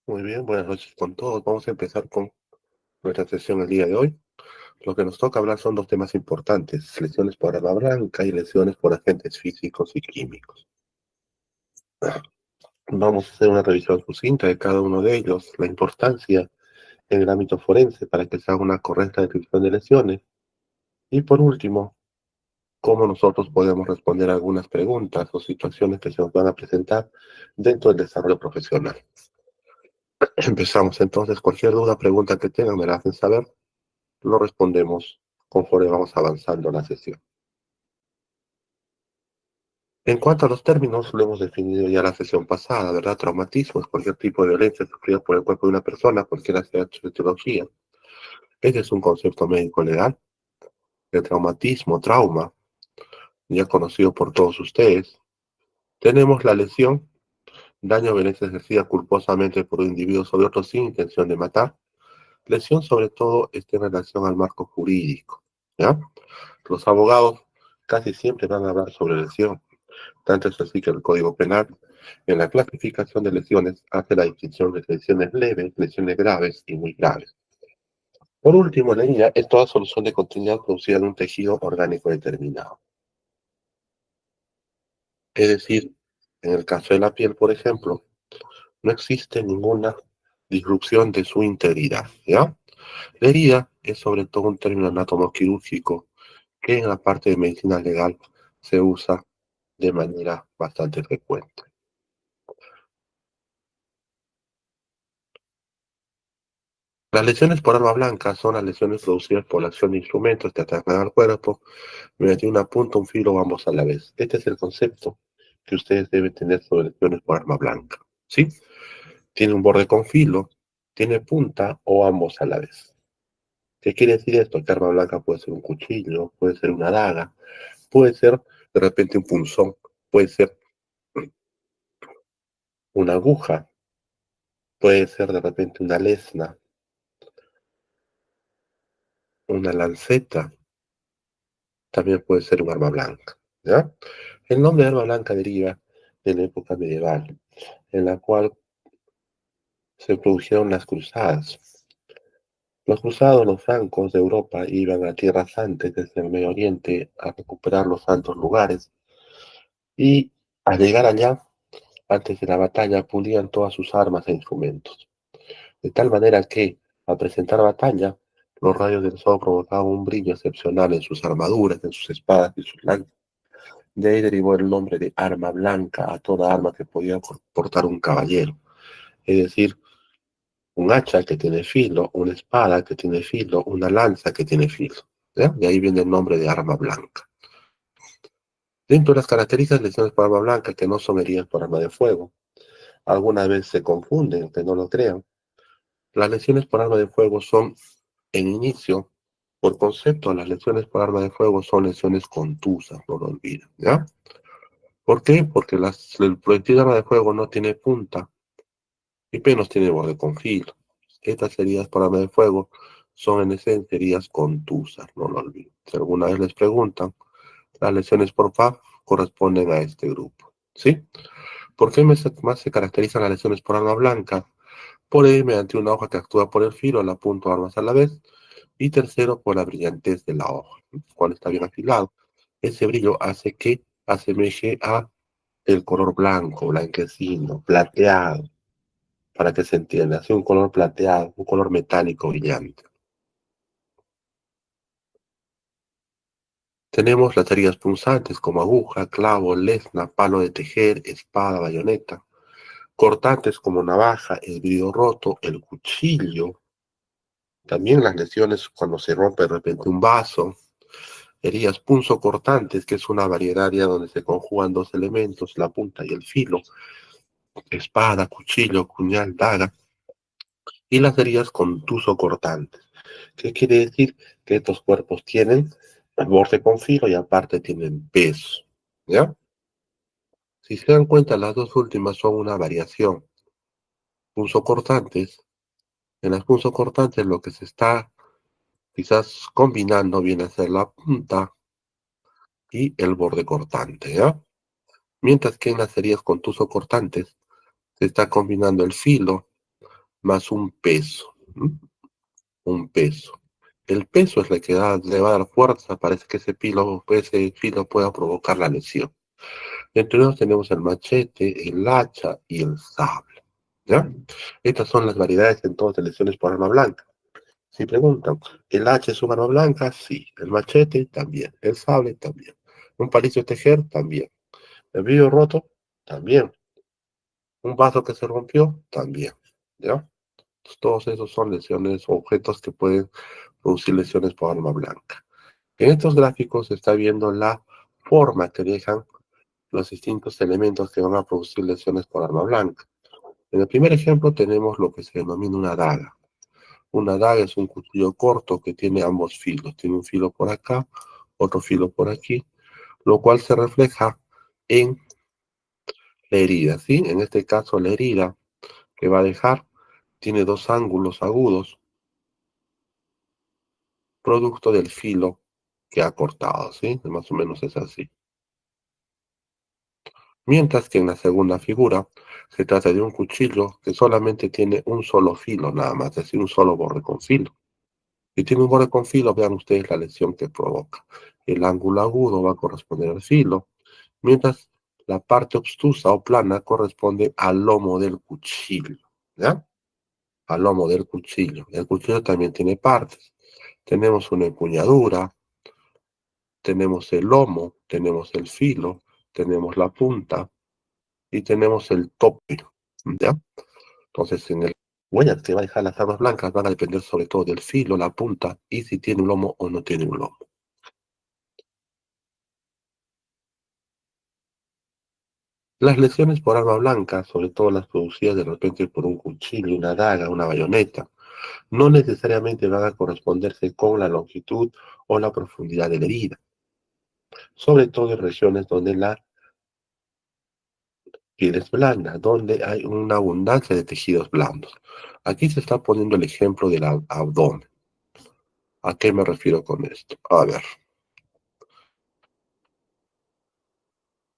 Muy bien, buenas noches con todos. Vamos a empezar con nuestra sesión el día de hoy. Lo que nos toca hablar son dos temas importantes, lesiones por arma blanca y lesiones por agentes físicos y químicos. Vamos a hacer una revisión sucinta de cada uno de ellos, la importancia en el ámbito forense para que se haga una correcta descripción de lesiones y por último, cómo nosotros podemos responder a algunas preguntas o situaciones que se nos van a presentar dentro del desarrollo profesional. Empezamos entonces, cualquier duda, pregunta que tengan me la hacen saber. Lo respondemos conforme vamos avanzando en la sesión. En cuanto a los términos, lo hemos definido ya la sesión pasada, ¿verdad? Traumatismo es cualquier tipo de violencia sufrida por el cuerpo de una persona, cualquiera sea su etiología. Ese es un concepto médico legal. El traumatismo, trauma, ya conocido por todos ustedes. Tenemos la lesión, daño o violencia ejercida culposamente por un individuo sobre otro sin intención de matar. Lesión sobre todo está en relación al marco jurídico, ¿ya? Los abogados casi siempre van a hablar sobre lesión. Tanto es así que el Código Penal, en la clasificación de lesiones, hace la distinción de lesiones leves, lesiones graves y muy graves. Por último, la herida es toda solución de continuidad producida en un tejido orgánico determinado. Es decir, en el caso de la piel, por ejemplo, no existe ninguna disrupción de su integridad, ¿ya? La herida es sobre todo un término anatomoquirúrgico que en la parte de medicina legal se usa de manera bastante frecuente. Las lesiones por arma blanca son las lesiones producidas por la acción de instrumentos que atacan al cuerpo mediante una punta, un filo o ambos a la vez. Este es el concepto que ustedes deben tener sobre lesiones por arma blanca. ¿Sí? Tiene un borde con filo, tiene punta o ambos a la vez. ¿Qué quiere decir esto? Que arma blanca puede ser un cuchillo, puede ser una daga, puede ser de repente un punzón, puede ser una aguja, puede ser de repente una lesna, una lanceta, también puede ser un arma blanca, ¿ya? El nombre de arma blanca deriva de la época medieval, en la cual se produjeron las cruzadas. Los cruzados, los francos de Europa, iban a tierras santas desde el Medio Oriente a recuperar los santos lugares y al llegar allá, antes de la batalla, pulían todas sus armas e instrumentos. De tal manera que, al presentar batalla, los rayos del sol provocaban un brillo excepcional en sus armaduras, en sus espadas y sus lanzas. De ahí derivó el nombre de arma blanca a toda arma que podía portar un caballero. Es decir, un hacha que tiene filo, una espada que tiene filo, una lanza que tiene filo. ¿Ya? De ahí viene el nombre de arma blanca. Dentro de las características de lesiones por arma blanca que no son heridas por arma de fuego, alguna vez se confunden, aunque no lo crean. Las lesiones por arma de fuego son, en inicio, por concepto, las lesiones por arma de fuego son lesiones contusas, no lo olviden, ¿ya? ¿Por qué? Porque el proyectil de arma de fuego no tiene punta y menos tiene borde con filo. Estas heridas por arma de fuego son en esencia heridas contusas, no lo olviden. Si alguna vez les preguntan, las lesiones por FAF corresponden a este grupo, ¿sí? ¿Por qué más se caracterizan las lesiones por arma blanca? Por ello, mediante una hoja que actúa por el filo, la punta o armas a la vez. Y tercero, por la brillantez de la hoja. Cuando está bien afilado, ese brillo hace que asemeje a el color blanco, blanquecino, plateado, para que se entienda, así un color plateado, un color metálico brillante. Tenemos las heridas punzantes como aguja, clavo, lesna, palo de tejer, espada, bayoneta. Cortantes como navaja, el vidrio roto, el cuchillo. También las lesiones cuando se rompe de repente un vaso. Heridas punzocortantes, que es una variedad donde se conjugan dos elementos, la punta y el filo. Espada, cuchillo, puñal, daga. Y las heridas contusocortantes. ¿Qué quiere decir? Que estos cuerpos tienen el borde con filo y aparte tienen peso. ¿Ya? Si se dan cuenta, las dos últimas son una variación. Punzocortantes. En las punzocortantes lo que se está quizás combinando viene a ser la punta y el borde cortante, ¿ya? Mientras que en las heridas contusocortantes se está combinando el filo más un peso. Un peso. El peso es el que le va a dar fuerza para que ese filo pueda provocar la lesión. Entre ellos tenemos el machete, el hacha y el sable. ¿Ya? Estas son las variedades entonces de lesiones por arma blanca. Si preguntan, ¿el hacha es un arma blanca? Sí. El machete también. El sable también. Un palillo de tejer también. El vidrio roto también. Un vaso que se rompió también. ¿Ya? Todos esos son lesiones o objetos que pueden producir lesiones por arma blanca. En estos gráficos se está viendo la forma que dejan los distintos elementos que van a producir lesiones por arma blanca. En el primer ejemplo tenemos lo que se denomina una daga. Una daga es un cuchillo corto que tiene ambos filos. Tiene un filo por acá, otro filo por aquí, lo cual se refleja en la herida, ¿sí? En este caso la herida que va a dejar tiene dos ángulos agudos, producto del filo que ha cortado, ¿sí? Más o menos es así. Mientras que en la segunda figura se trata de un cuchillo que solamente tiene un solo filo nada más, es decir, un solo borde con filo. Si tiene un borde con filo, vean ustedes la lesión que provoca. El ángulo agudo va a corresponder al filo, mientras la parte obtusa o plana corresponde al lomo del cuchillo, ¿ya? Al lomo del cuchillo. El cuchillo también tiene partes. Tenemos una empuñadura, tenemos el lomo, tenemos el filo, tenemos la punta, y tenemos el tope, ¿ya? Entonces, en el huellas que va a dejar las armas blancas van a depender sobre todo del filo, la punta y si tiene un lomo o no tiene un lomo. Las lesiones por arma blanca, sobre todo las producidas de repente por un cuchillo, una daga, una bayoneta, no necesariamente van a corresponderse con la longitud o la profundidad de la herida, sobre todo en regiones donde la piel es blanda, donde hay una abundancia de tejidos blandos. Aquí se está poniendo el ejemplo del abdomen. ¿A qué me refiero con esto? A ver,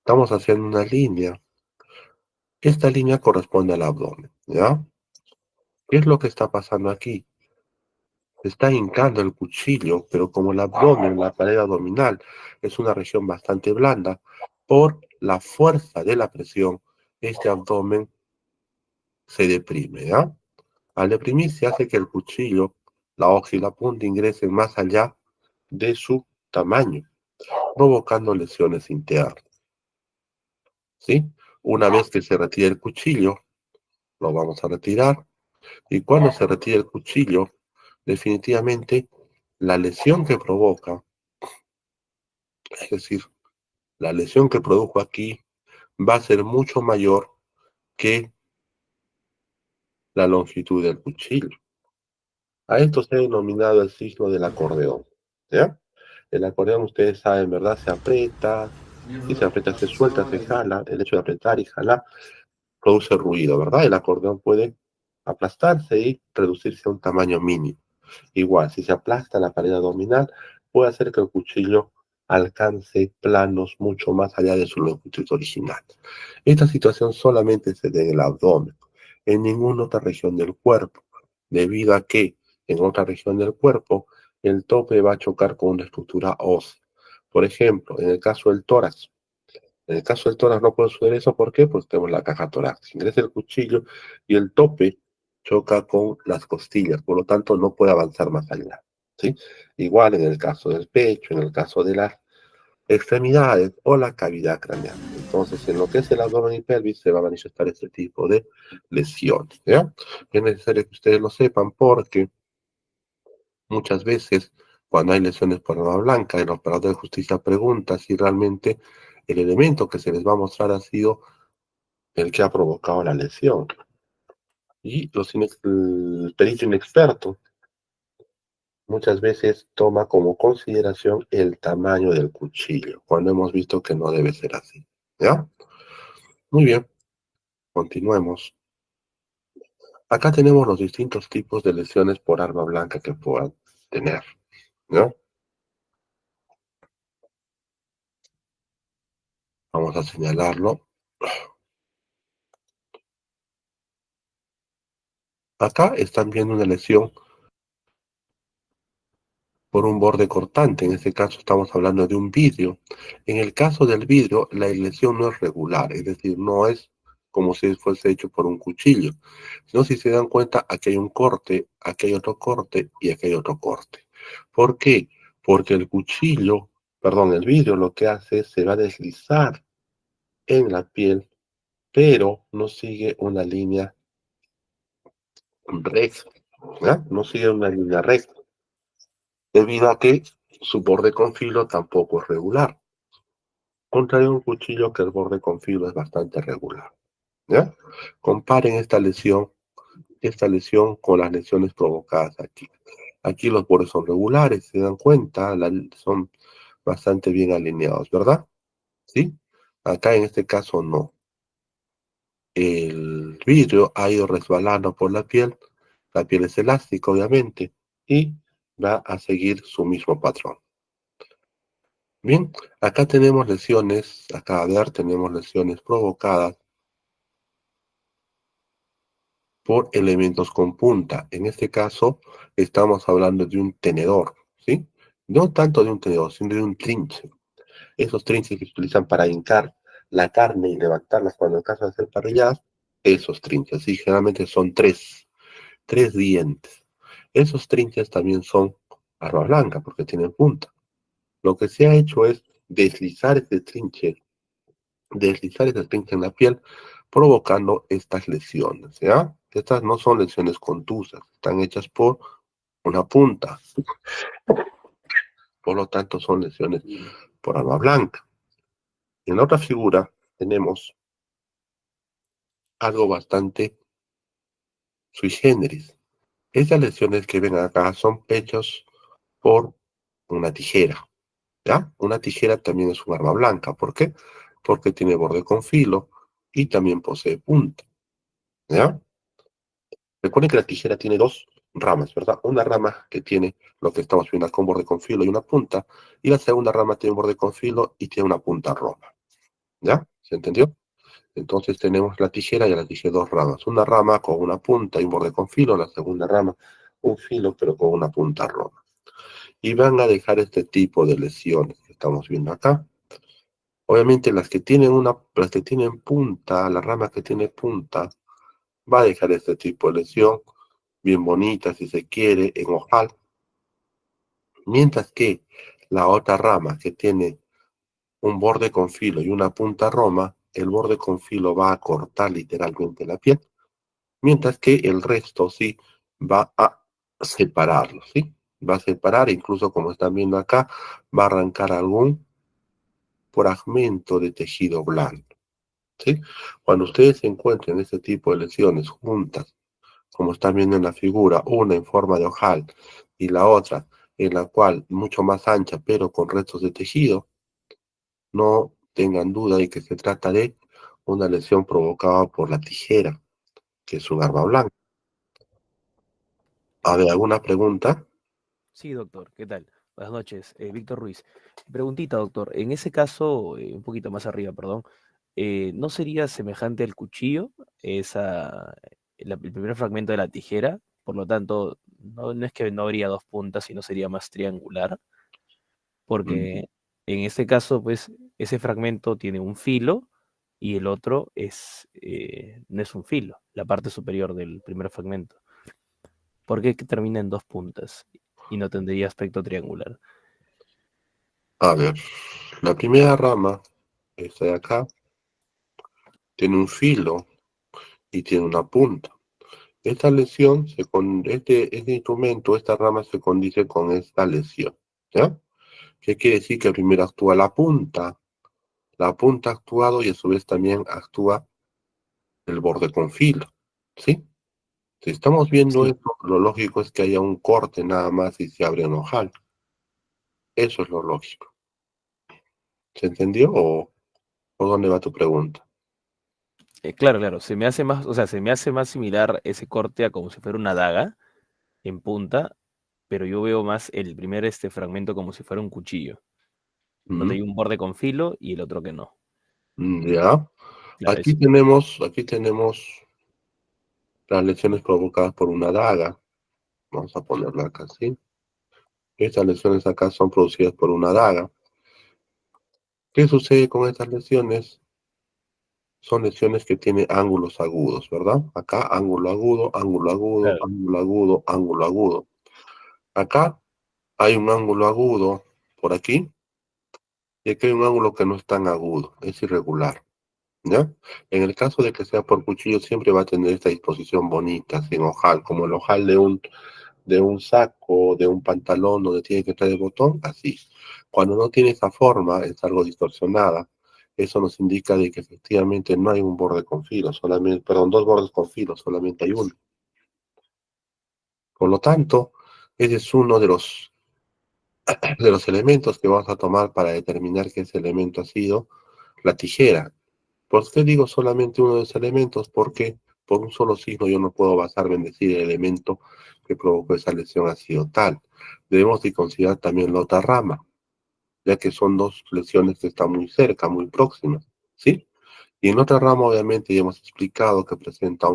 estamos haciendo una línea. Esta línea corresponde al abdomen, ¿ya? ¿Qué es lo que está pasando aquí? Se está hincando el cuchillo, pero como el abdomen, la pared abdominal, es una región bastante blanda, por la fuerza de la presión, este abdomen se deprime, ¿ya? Al deprimirse hace que el cuchillo, la hoja y la punta ingresen más allá de su tamaño, provocando lesiones internas, ¿sí? Una vez que se retira el cuchillo, lo vamos a retirar. Y cuando se retire el cuchillo, definitivamente la lesión que provoca, es decir, la lesión que produjo aquí, va a ser mucho mayor que la longitud del cuchillo. A esto se ha denominado el signo del acordeón. ¿Ya? El acordeón, ustedes saben, ¿verdad? Se aprieta, si se aprieta, se suelta, se jala. El hecho de apretar y jalar produce ruido, ¿verdad? El acordeón puede aplastarse y reducirse a un tamaño mínimo. Igual, si se aplasta la pared abdominal, puede hacer que el cuchillo alcance planos mucho más allá de su longitud original. Esta situación solamente se da en el abdomen, en ninguna otra región del cuerpo, debido a que en otra región del cuerpo el tope va a chocar con una estructura ósea. Por ejemplo, en el caso del tórax. En el caso del tórax no puede suceder eso, ¿por qué? Pues tenemos la caja torácica. Ingresa el cuchillo y el tope choca con las costillas, por lo tanto no puede avanzar más allá, ¿sí? Igual en el caso del pecho, en el caso de las extremidades o la cavidad craneal. Entonces, en lo que es el abdomen y pelvis se va a manifestar este tipo de lesiones, ¿ya? Es necesario que ustedes lo sepan porque muchas veces cuando hay lesiones por arma blanca, el operador de justicia pregunta si realmente el elemento que se les va a mostrar ha sido el que ha provocado la lesión. Y el perito inexperto muchas veces toma como consideración el tamaño del cuchillo, cuando hemos visto que no debe ser así. ¿Ya? Muy bien, continuemos. Acá tenemos los distintos tipos de lesiones por arma blanca que puedan tener. ¿No? Vamos a señalarlo. Acá están viendo una lesión por un borde cortante. En este caso estamos hablando de un vidrio. En el caso del vidrio, la lesión no es regular, es decir, no es como si fuese hecho por un cuchillo. No, si se dan cuenta, aquí hay un corte, aquí hay otro corte y aquí hay otro corte. ¿Por qué? Porque el cuchillo, perdón, el vidrio lo que hace es se va a deslizar en la piel, pero no sigue una línea recta, ¿ya? No sigue una línea recta, debido a que su borde con filo tampoco es regular. Contrario a un cuchillo que el borde con filo es bastante regular, ¿ya? Comparen esta lesión con las lesiones provocadas aquí. Aquí los bordes son regulares, se dan cuenta, son bastante bien alineados, ¿verdad? ¿Sí? Acá en este caso no. El vidrio ha ido resbalando por la piel es elástica, obviamente, y va a seguir su mismo patrón. Bien, acá tenemos lesiones, acá a ver, tenemos lesiones provocadas por elementos con punta. En este caso, estamos hablando de un tenedor, ¿sí? No tanto de un tenedor, sino de un trinche. Esos trinches que se utilizan para hincar la carne y levantarlas cuando en caso de hacer parrilladas, esos trinches, sí, generalmente son tres dientes. Esos trinches también son arma blanca porque tienen punta. Lo que se ha hecho es deslizar ese trinche en la piel, provocando estas lesiones, ¿ya? Estas no son lesiones contusas, están hechas por una punta, por lo tanto son lesiones por arma blanca. En la otra figura tenemos algo bastante sui generis. Estas lesiones que ven acá son hechas por una tijera, ¿ya? Una tijera también es un arma blanca. ¿Por qué? Porque tiene borde con filo y también posee punta, ¿ya? Recuerden que la tijera tiene dos ramas, ¿verdad? Una rama que tiene lo que estamos viendo con borde con filo y una punta, y la segunda rama tiene un borde con filo y tiene una punta roja, ¿ya? ¿Se entendió? Entonces tenemos la tijera, y la dije dos ramas. Una rama con una punta y un borde con filo, la segunda rama un filo pero con una punta roja. Y van a dejar este tipo de lesiones que estamos viendo acá. Obviamente las que tienen punta, la rama que tiene punta, va a dejar este tipo de lesión, bien bonita si se quiere, en ojal. Mientras que la otra rama que tiene un borde con filo y una punta roma, el borde con filo va a cortar literalmente la piel, mientras que el resto sí va a separarlo, ¿sí? Va a separar, incluso como están viendo acá, va a arrancar algún fragmento de tejido blando, ¿sí? Cuando ustedes encuentren este tipo de lesiones juntas, como están viendo en la figura, una en forma de ojal y la otra en la cual mucho más ancha, pero con restos de tejido, no tengan duda de que se trata de una lesión provocada por la tijera, que es un arma blanca. A ver, ¿alguna pregunta? Sí, doctor, ¿qué tal? Buenas noches, Víctor Ruiz. Preguntita, doctor, en ese caso, un poquito más arriba, perdón, ¿no sería semejante al cuchillo el primer fragmento de la tijera? Por lo tanto, no es que no habría dos puntas, sino sería más triangular, Mm, porque en este caso, pues, ese fragmento tiene un filo y el otro no es un filo, la parte superior del primer fragmento. ¿Por qué que termina en dos puntas y no tendría aspecto triangular? A ver, la primera rama, esta de acá, tiene un filo y tiene una punta. Esta lesión, este instrumento, esta rama se condice con esta lesión, ¿ya? ¿Qué quiere decir? Que primero actúa la punta ha actuado y a su vez también actúa el borde con filo, ¿sí? Si estamos viendo Sí, esto, lo lógico es que haya un corte nada más y se abre un ojal. Eso es lo lógico. ¿Se entendió o dónde va tu pregunta? claro, claro, se me hace más, o sea, se me hace más similar ese corte a como si fuera una daga en punta, pero yo veo más el primer fragmento como si fuera un cuchillo, donde ¿Mm? hay un borde con filo y el otro que no. Ya. Claro, Aquí eso. tenemos Las lesiones provocadas por una daga, vamos a ponerla acá así. Estas lesiones acá son producidas por una daga. ¿Qué sucede con estas lesiones? Son lesiones que tienen ángulos agudos, ¿verdad? Acá ángulo agudo, ángulo agudo, Claro, ángulo agudo, ángulo agudo. Acá hay un ángulo agudo por aquí y aquí hay un ángulo que no es tan agudo, es irregular, ¿ya? En el caso de que sea por cuchillo siempre va a tener esta disposición bonita, sin ojal, como el ojal de un saco, de un pantalón donde tiene que estar el botón, así. Cuando no tiene esa forma, es algo distorsionada. Eso nos indica de que efectivamente no hay un borde con filo, solamente, perdón, dos bordes con filo, solamente hay uno. Por lo tanto, ese es uno de los elementos que vamos a tomar para determinar que ese elemento ha sido la tijera. ¿Por qué digo solamente uno de los elementos? Porque por un solo signo yo no puedo basarme en decir el elemento que provocó esa lesión ha sido tal. Debemos de considerar también la otra rama, ya que son dos lesiones que están muy cerca, muy próximas, ¿sí? Y en otra rama obviamente ya hemos explicado que presenta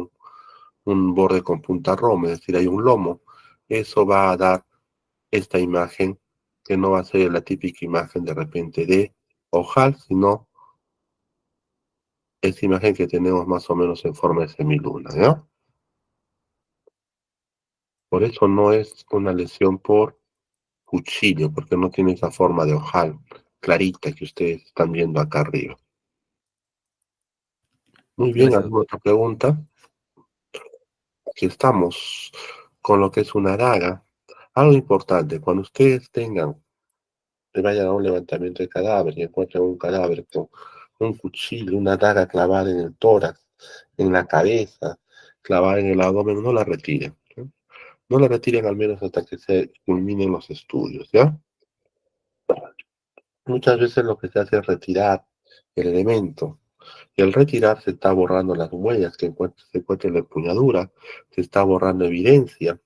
un borde con punta roma, es decir, hay un lomo. Eso va a dar esta imagen que no va a ser la típica imagen de repente de ojal, sino esta imagen que tenemos más o menos en forma de semiluna, ¿no? Por eso no es una lesión por cuchillo, porque no tiene esa forma de ojal clarita que ustedes están viendo acá arriba. Muy bien, gracias, ¿alguna doctor. otra pregunta? Aquí estamos con lo que es una daga. Algo importante, cuando ustedes vayan a un levantamiento de cadáver y encuentren un cadáver con un cuchillo, una daga clavada en el tórax, en la cabeza, clavada en el abdomen, no la retiren. ¿Sí? No la retiren al menos hasta que se culminen los estudios, ¿ya? Muchas veces lo que se hace es retirar el elemento. Y al retirar se está borrando las huellas se encuentran en la empuñadura, se está borrando evidencia,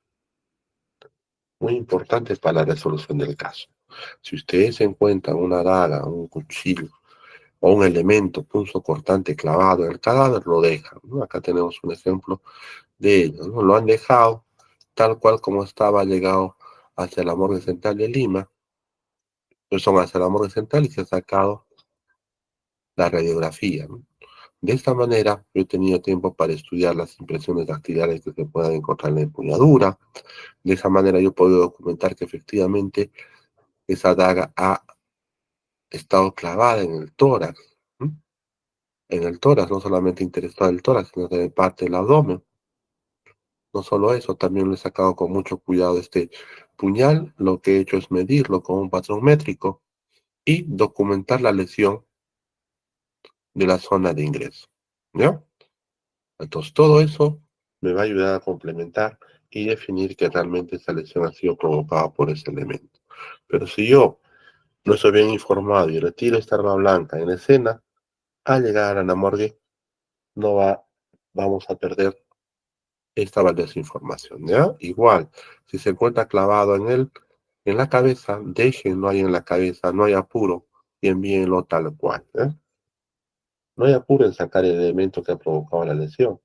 muy importante para la resolución del caso. Si ustedes encuentran una daga, un cuchillo o un elemento punzocortante clavado en el cadáver, lo dejan, ¿no? Acá tenemos un ejemplo de ello, ¿no? Lo han dejado tal cual como estaba llegado hacia la morgue central de Lima, pues son hacia la morgue central y se ha sacado la radiografía, ¿no? De esta manera, yo he tenido tiempo para estudiar las impresiones dactilares que se puedan encontrar en la empuñadura. De esa manera, yo puedo documentar que efectivamente esa daga ha estado clavada en el tórax. ¿Sí? En el tórax, no solamente interesada el tórax, sino también parte del abdomen. No solo eso, también lo he sacado con mucho cuidado este puñal. Lo que he hecho es medirlo con un patrón métrico y documentar la lesión de la zona de ingreso. ¿Ya? Entonces, todo eso me va a ayudar a complementar y definir que realmente esa lesión ha sido provocada por ese elemento. Pero si yo no estoy bien informado y retiro esta arma blanca en escena, al llegar a la morgue, no va, vamos a perder esta valiosa información, ¿ya? Igual, si se encuentra clavado en la cabeza, déjenlo ahí en la cabeza, no hay apuro y envíenlo tal cual, ¿ya? No hay apuro en sacar el elemento que ha provocado la lesión.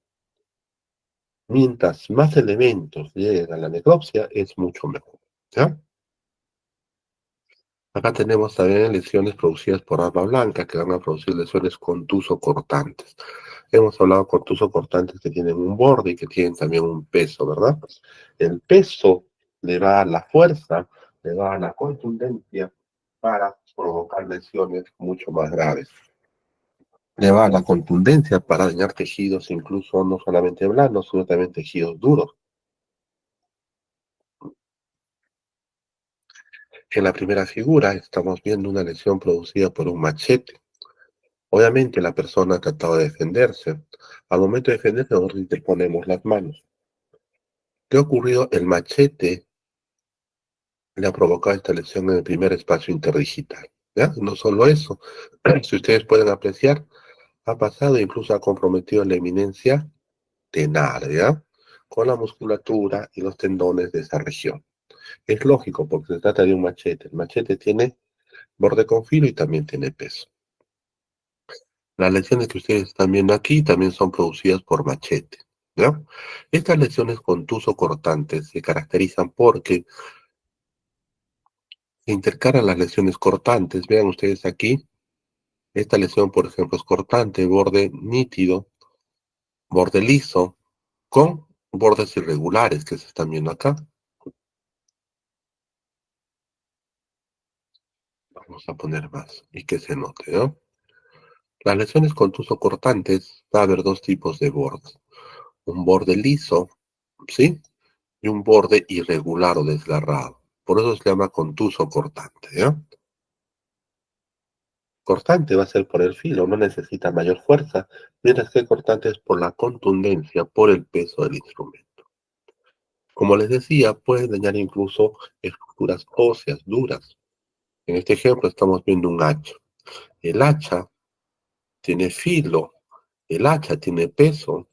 Mientras más elementos lleguen a la necropsia, es mucho mejor. ¿Ya? Acá tenemos también lesiones producidas por arma blanca, que van a producir lesiones contuso-cortantes. Hemos hablado de contuso-cortantes que tienen un borde y que tienen también un peso, ¿verdad? El peso le va a la fuerza, le va a la contundencia para provocar lesiones mucho más graves. Le va a la contundencia para dañar tejidos, incluso no solamente blandos, sino también tejidos duros. En la primera figura estamos viendo una lesión producida por un machete. Obviamente la persona ha tratado de defenderse. Al momento de defenderse nosotros interponemos las manos. ¿Qué ha ocurrido? El machete le ha provocado esta lesión en el primer espacio interdigital. ¿Ya? No solo eso, si ustedes pueden apreciar, ha pasado e incluso ha comprometido la eminencia tenar, ¿ya? Con la musculatura y los tendones de esa región. Es lógico porque se trata de un machete. El machete tiene borde con filo y también tiene peso. Las lesiones que ustedes están viendo aquí también son producidas por machete. ¿ya? Estas lesiones contuso-cortantes se caracterizan porque se intercalan las lesiones cortantes. Vean ustedes aquí, esta lesión, por ejemplo, es cortante, borde nítido, borde liso, con bordes irregulares que se están viendo acá. Vamos a poner más y que se note, ¿no? Las lesiones contuso-cortantes va a haber dos tipos de bordes. Un borde liso, ¿sí? Y un borde irregular o desgarrado. Por eso se llama contuso cortante, ¿ya? Cortante va a ser por el filo, no necesita mayor fuerza, mientras que cortante es por la contundencia, por el peso del instrumento. Como les decía, puede dañar incluso estructuras óseas duras. En este ejemplo estamos viendo un hacha. El hacha tiene filo, el hacha tiene peso,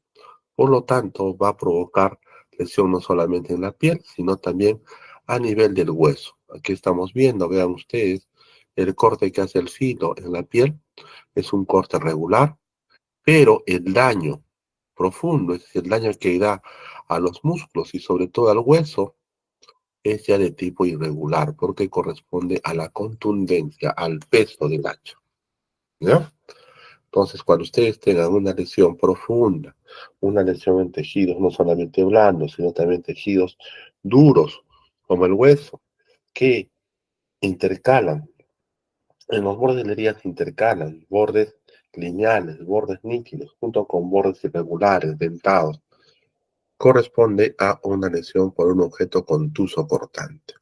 por lo tanto va a provocar lesión no solamente en la piel, sino también a nivel del hueso. Aquí estamos viendo, vean ustedes, el corte que hace el filo en la piel es un corte regular, pero el daño profundo, es decir, el daño que da a los músculos y sobre todo al hueso, es ya de tipo irregular, porque corresponde a la contundencia, al peso del hacha, ¿ya? Entonces, cuando ustedes tengan una lesión profunda, una lesión en tejidos no solamente blandos, sino también tejidos duros, como el hueso, que intercalan, en los bordes de la herida se intercalan bordes lineales, bordes nítidos, junto con bordes irregulares, dentados, corresponde a una lesión por un objeto contuso cortante.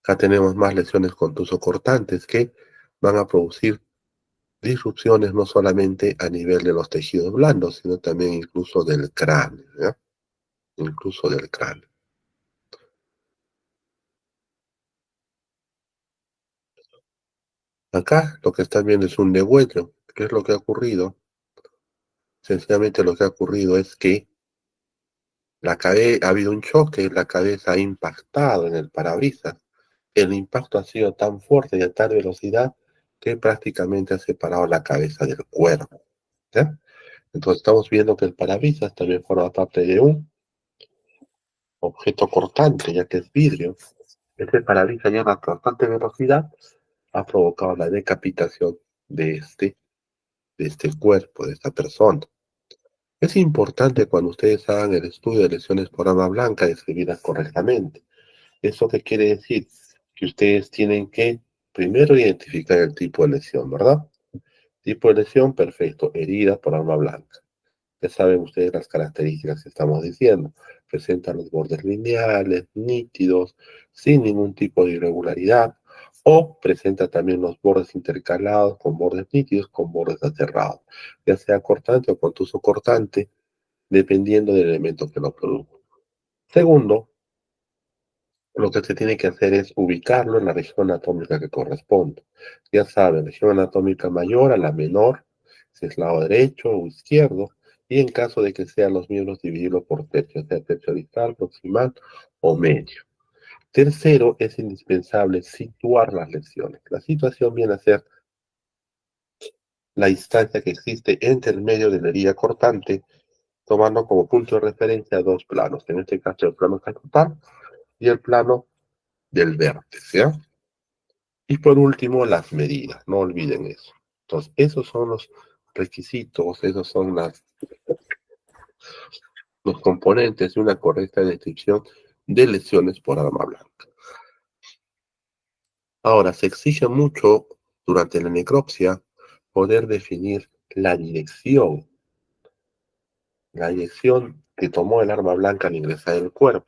Acá tenemos más lesiones contuso cortantes que van a producir disrupciones no solamente a nivel de los tejidos blandos, sino también incluso del cráneo, ¿ya? Incluso del cráneo. Acá lo que están viendo es un degüello. ¿Qué es lo que ha ocurrido? Sencillamente lo que ha ocurrido es que ha habido un choque, la cabeza ha impactado en el parabrisas. El impacto ha sido tan fuerte y a tal velocidad que prácticamente ha separado la cabeza del cuerpo, ¿ya? Entonces estamos viendo que el parabrisas también forma parte de un objeto cortante, ya que es vidrio. Este parabrisas ya a una constante velocidad ha provocado la decapitación de de este cuerpo, de esta persona. Es importante cuando ustedes hagan el estudio de lesiones por arma blanca describirlas correctamente. ¿Eso qué quiere decir? Que ustedes tienen que primero identificar el tipo de lesión, ¿verdad? Tipo de lesión, perfecto, herida por arma blanca. Ya saben ustedes las características que estamos diciendo. Presentan los bordes lineales, nítidos, sin ningún tipo de irregularidad, o presenta también los bordes intercalados con bordes nítidos, con bordes aserrados, ya sea cortante o contuso cortante, dependiendo del elemento que lo produjo. Segundo, lo que se tiene que hacer es ubicarlo en la región anatómica que corresponde. Ya saben, región anatómica mayor a la menor, si es lado derecho o izquierdo, y en caso de que sean los miembros, dividirlo por tercio, sea tercio distal, proximal o medio. Tercero, es indispensable situar las lesiones. La situación viene a ser la distancia que existe entre el medio de la herida cortante, tomando como punto de referencia dos planos, en este caso el plano capital y el plano del vértice, ¿ya? Y por último, las medidas, no olviden eso. Entonces, esos son los requisitos, esos son los componentes de una correcta descripción de lesiones por arma blanca. Ahora, se exige mucho durante la necropsia poder definir la dirección que tomó el arma blanca al ingresar en el cuerpo.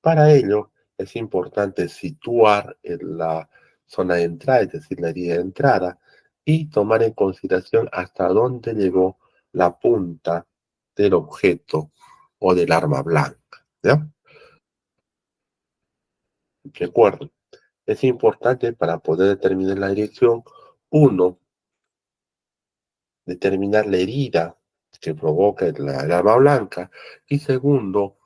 Para ello, es importante situar en la zona de entrada, es decir, la herida de entrada, y tomar en consideración hasta dónde llegó la punta del objeto o del arma blanca, ¿ya? Recuerden, es importante para poder determinar la dirección, uno, determinar la herida que provoca el arma blanca, y segundo,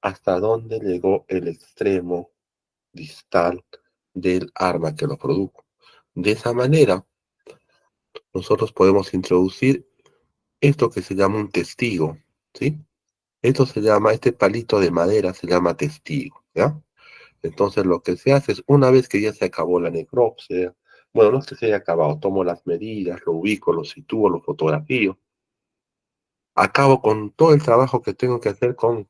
hasta dónde llegó el extremo distal del arma que lo produjo. De esa manera, nosotros podemos introducir esto que se llama un testigo, ¿sí? Este palito de madera se llama testigo, ¿ya? Entonces lo que se hace es, una vez que ya se acabó la necropsia, bueno, no es que se haya acabado, tomo las medidas, lo ubico, lo sitúo, lo fotografío, acabo con todo el trabajo que tengo que hacer con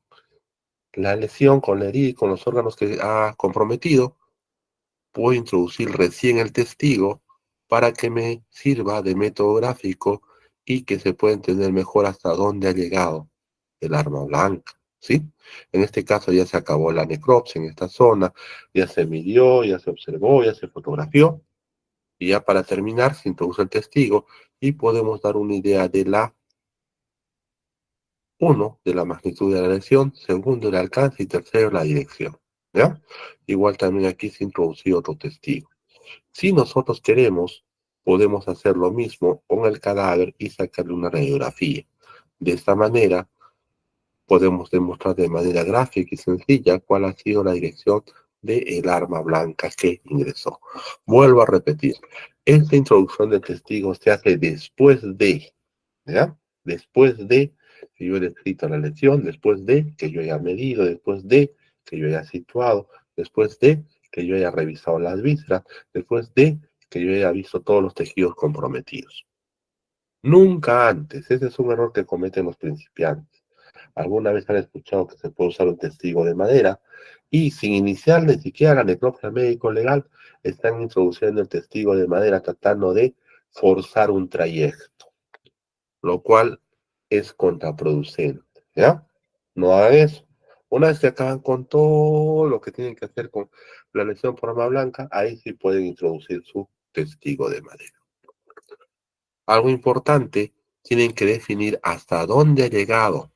la lesión, con la herida y con los órganos que ha comprometido, puedo introducir recién el testigo para que me sirva de método gráfico y que se pueda entender mejor hasta dónde ha llegado el arma blanca, ¿sí? En este caso ya se acabó la necropsia en esta zona, ya se midió, ya se observó, ya se fotografió, y ya para terminar se introduce el testigo y podemos dar una idea de la uno, de la magnitud de la lesión, segundo, el alcance y tercero, la dirección, ¿ya? Igual también aquí se introduce otro testigo. Si nosotros queremos, podemos hacer lo mismo con el cadáver y sacarle una radiografía. De esta manera, podemos demostrar de manera gráfica y sencilla cuál ha sido la dirección del arma blanca que ingresó. Vuelvo a repetir, esta introducción del testigo se hace después de, ¿ya? Después de que yo haya descrito la lesión, después de que yo haya medido, después de que yo haya situado, después de que yo haya revisado las vísceras, después de que yo haya visto todos los tejidos comprometidos. Nunca antes. Ese es un error que cometen los principiantes. Alguna vez han escuchado que se puede usar un testigo de madera y sin iniciar ni siquiera la necropsia médico-legal, están introduciendo el testigo de madera tratando de forzar un trayecto, lo cual es contraproducente, ¿ya? No hagan eso. Una vez que acaban con todo lo que tienen que hacer con la lesión por arma blanca, ahí sí pueden introducir su testigo de madera. Algo importante, tienen que definir hasta dónde ha llegado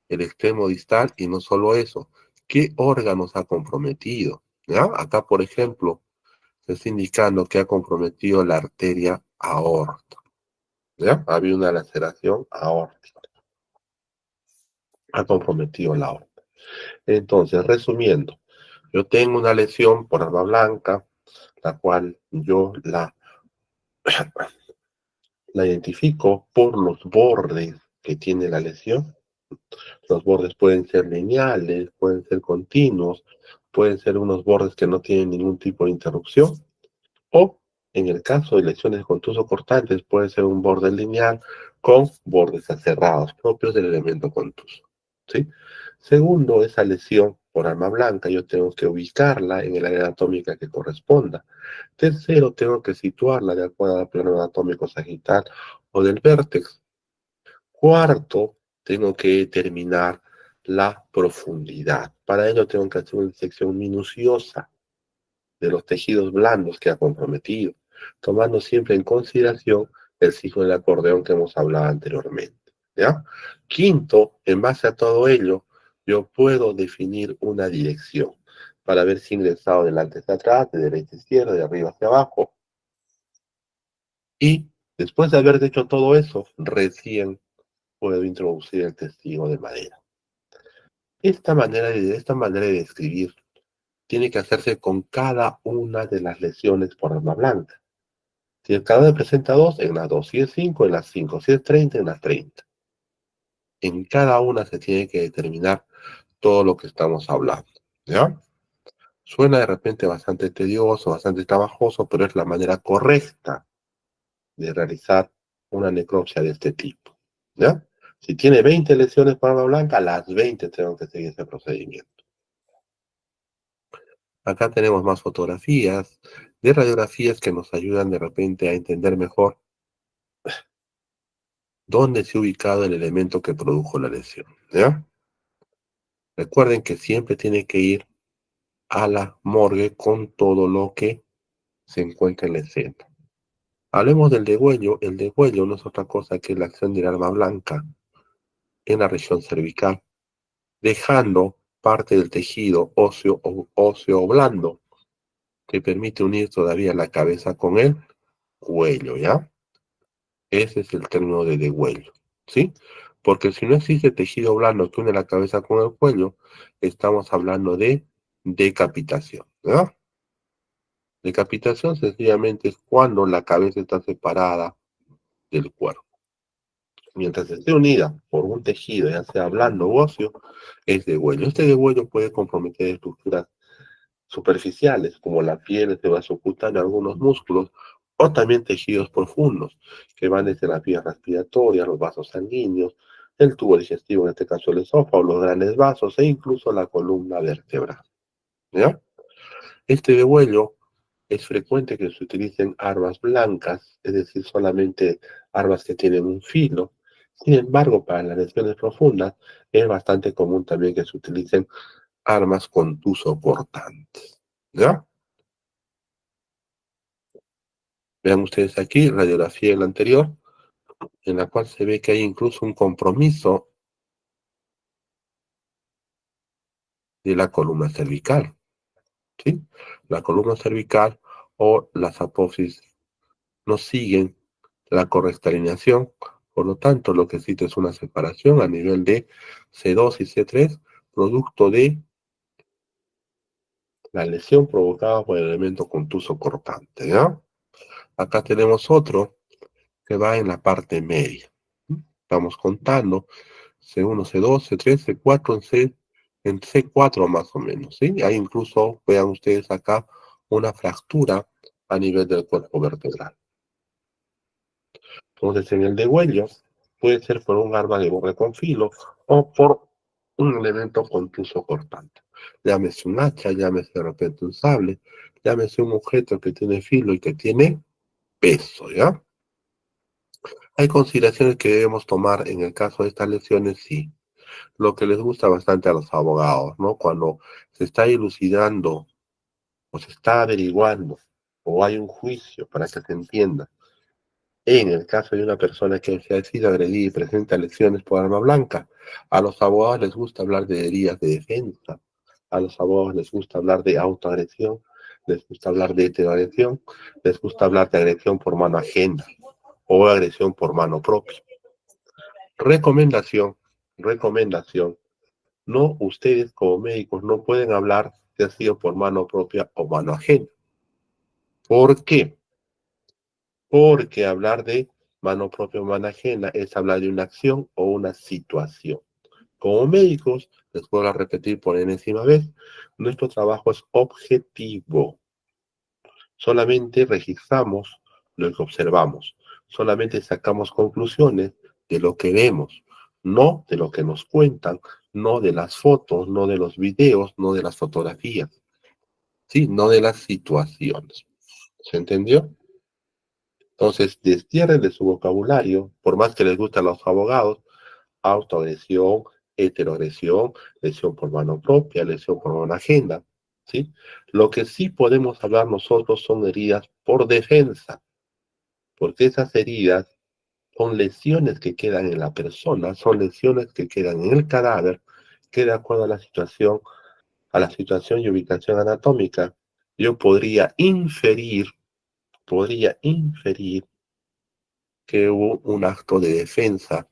el extremo distal y no solo eso, qué órganos ha comprometido, ¿ya? Acá, por ejemplo, se está indicando que ha comprometido la arteria aorta, ¿ya? Ha habido una laceración aórtica, ha comprometido la aorta. Entonces, resumiendo, yo tengo una lesión por arma blanca, la cual yo la identifico por los bordes que tiene la lesión. Los bordes pueden ser lineales, pueden ser continuos, pueden ser unos bordes que no tienen ningún tipo de interrupción, o en el caso de lesiones contuso-cortantes, puede ser un borde lineal con bordes aserrados propios del elemento contuso, ¿sí? Segundo, esa lesión por arma blanca, yo tengo que ubicarla en el área anatómica que corresponda. Tercero, tengo que situarla de acuerdo al plano anatómico sagital o del vértex. Cuarto, tengo que determinar la profundidad. Para ello tengo que hacer una disección minuciosa de los tejidos blandos que ha comprometido, tomando siempre en consideración el ciclo del acordeón que hemos hablado anteriormente, ¿ya? Quinto, en base a todo ello, yo puedo definir una dirección para ver si he ingresado de delante hacia atrás, de derecha a izquierda, de arriba hacia abajo. Y después de haber hecho todo eso, recién puedo introducir el testigo de madera. Esta manera de describir tiene que hacerse con cada una de las lesiones por arma blanca. Si el cadáver presenta 2, en las 2. Si es 5, en las 5. Si es 30, en las 30. En cada una se tiene que determinar todo lo que estamos hablando, ¿ya? Suena de repente bastante tedioso, bastante trabajoso, pero es la manera correcta de realizar una necropsia de este tipo, ¿ya? Si tiene 20 lesiones por arma blanca, las 20 tengo que seguir ese procedimiento. Acá tenemos más fotografías de radiografías que nos ayudan de repente a entender mejor dónde se ha ubicado el elemento que produjo la lesión, ¿ya? Recuerden que siempre tiene que ir a la morgue con todo lo que se encuentra en la escena. Hablemos del degüello. El degüello no es otra cosa que la acción del arma blanca en la región cervical, dejando parte del tejido óseo blando que permite unir todavía la cabeza con el cuello, ¿ya? Ese es el término de degüello, ¿sí? Porque si no existe tejido blando que une la cabeza con el cuello, estamos hablando de decapitación, ¿verdad? Decapitación sencillamente es cuando la cabeza está separada del cuerpo. mientras esté unida por un tejido, ya sea blando o óseo, es degüello. Este degüello puede comprometer estructuras superficiales, como la piel, el vasocutáneo, algunos músculos, o también tejidos profundos, que van desde la vía respiratoria, los vasos sanguíneos, el tubo digestivo, en este caso el esófago, los grandes vasos e incluso la columna vertebral. ¿Ya? Este degüello es frecuente que se utilicen armas blancas, es decir, solamente armas que tienen un filo. Sin embargo, para las lesiones profundas es bastante común también que se utilicen armas contusocortantes. ¿Ya? Vean ustedes aquí, radiografía en la anterior, en la cual se ve que hay incluso un compromiso de la columna cervical, ¿sí? La columna cervical o las apófisis no siguen la correcta alineación, por lo tanto, lo que existe es una separación a nivel de C2 y C3, producto de la lesión provocada por el elemento contuso cortante, ¿ya? Acá tenemos otro que va en la parte media. Estamos contando C1, C2, C3, C4, en C4 más o menos, ¿sí? Hay incluso, vean ustedes acá, una fractura a nivel del cuerpo vertebral. Entonces, en el degüello, puede ser por un arma de borre con filo o por un elemento contuso cortante. Llámese un hacha, llámese de repente un sable, llámese un objeto que tiene filo y que tiene peso, ¿ya? Hay consideraciones que debemos tomar en el caso de estas lesiones, sí. Lo que les gusta bastante a los abogados, ¿no? Cuando se está elucidando o se está averiguando o hay un juicio para que se entienda. En el caso de una persona que se ha sido agredida y presenta lesiones por arma blanca, a los abogados les gusta hablar de heridas de defensa, a los abogados les gusta hablar de autoagresión, les gusta hablar de heteroagresión, les gusta hablar de agresión por mano ajena o agresión por mano propia. Recomendación, recomendación. No, ustedes como médicos no pueden hablar si ha sido por mano propia o mano ajena. ¿Por qué? Porque hablar de mano propia o mano ajena es hablar de una acción o una situación. Como médicos, les vuelvo a repetir por enésima vez, nuestro trabajo es objetivo. Solamente registramos lo que observamos. Solamente sacamos conclusiones de lo que vemos, no de lo que nos cuentan, no de las fotos, no de los videos, no de las fotografías, ¿sí? No de las situaciones. ¿Se entendió? Entonces, destierren de su vocabulario, por más que les gusten los abogados, autoagresión, heteroagresión, lesión por mano propia, lesión por mano ajena, ¿sí? Lo que sí podemos hablar nosotros son heridas por defensa, porque esas heridas son lesiones que quedan en la persona, son lesiones que quedan en el cadáver, que de acuerdo a la situación y ubicación anatómica, yo podría inferir que hubo un acto de defensa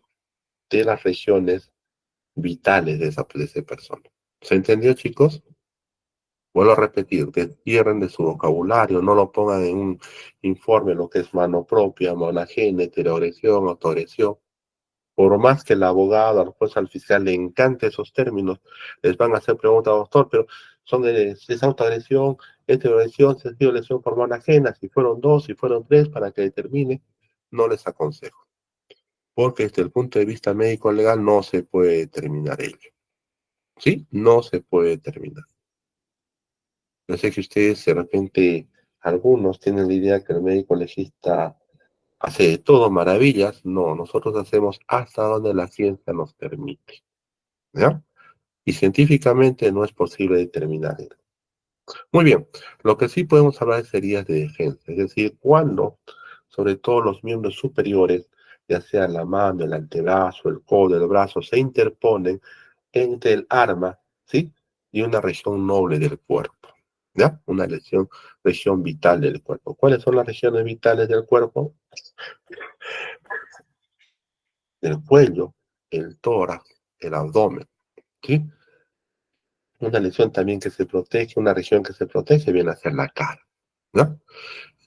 de las regiones vitales de esa persona. ¿Se entendió, chicos? Vuelvo a repetir, destierren de su vocabulario, no lo pongan en un informe lo que es mano propia, mano ajena, heteroagresión, autoagresión. Por más que el abogado, al juez, al fiscal le encante esos términos, les van a hacer preguntas, doctor, pero son si es autoagresión, heteroagresión, sentido de lesión por mano ajena, si fueron dos, si fueron tres, para que determine, no les aconsejo. Porque desde el punto de vista médico legal no se puede determinar ello. ¿Sí? No se puede determinar. Yo sé que ustedes de repente, algunos tienen la idea que el médico legista hace de todo maravillas. No, nosotros hacemos hasta donde la ciencia nos permite. ¿Ya? Y científicamente no es posible determinar eso. Muy bien, lo que sí podemos hablar es heridas de defensa, es decir, cuando, sobre todo los miembros superiores, ya sea la mano, el antebrazo, el codo, el brazo, se interponen entre el arma, ¿sí? Y una región noble del cuerpo, ¿ya? Una región vital del cuerpo. ¿Cuáles son las regiones vitales del cuerpo? El cuello, el tórax, el abdomen, ¿sí? Una lesión también que se protege, una región que se protege viene a ser la cara, ¿no?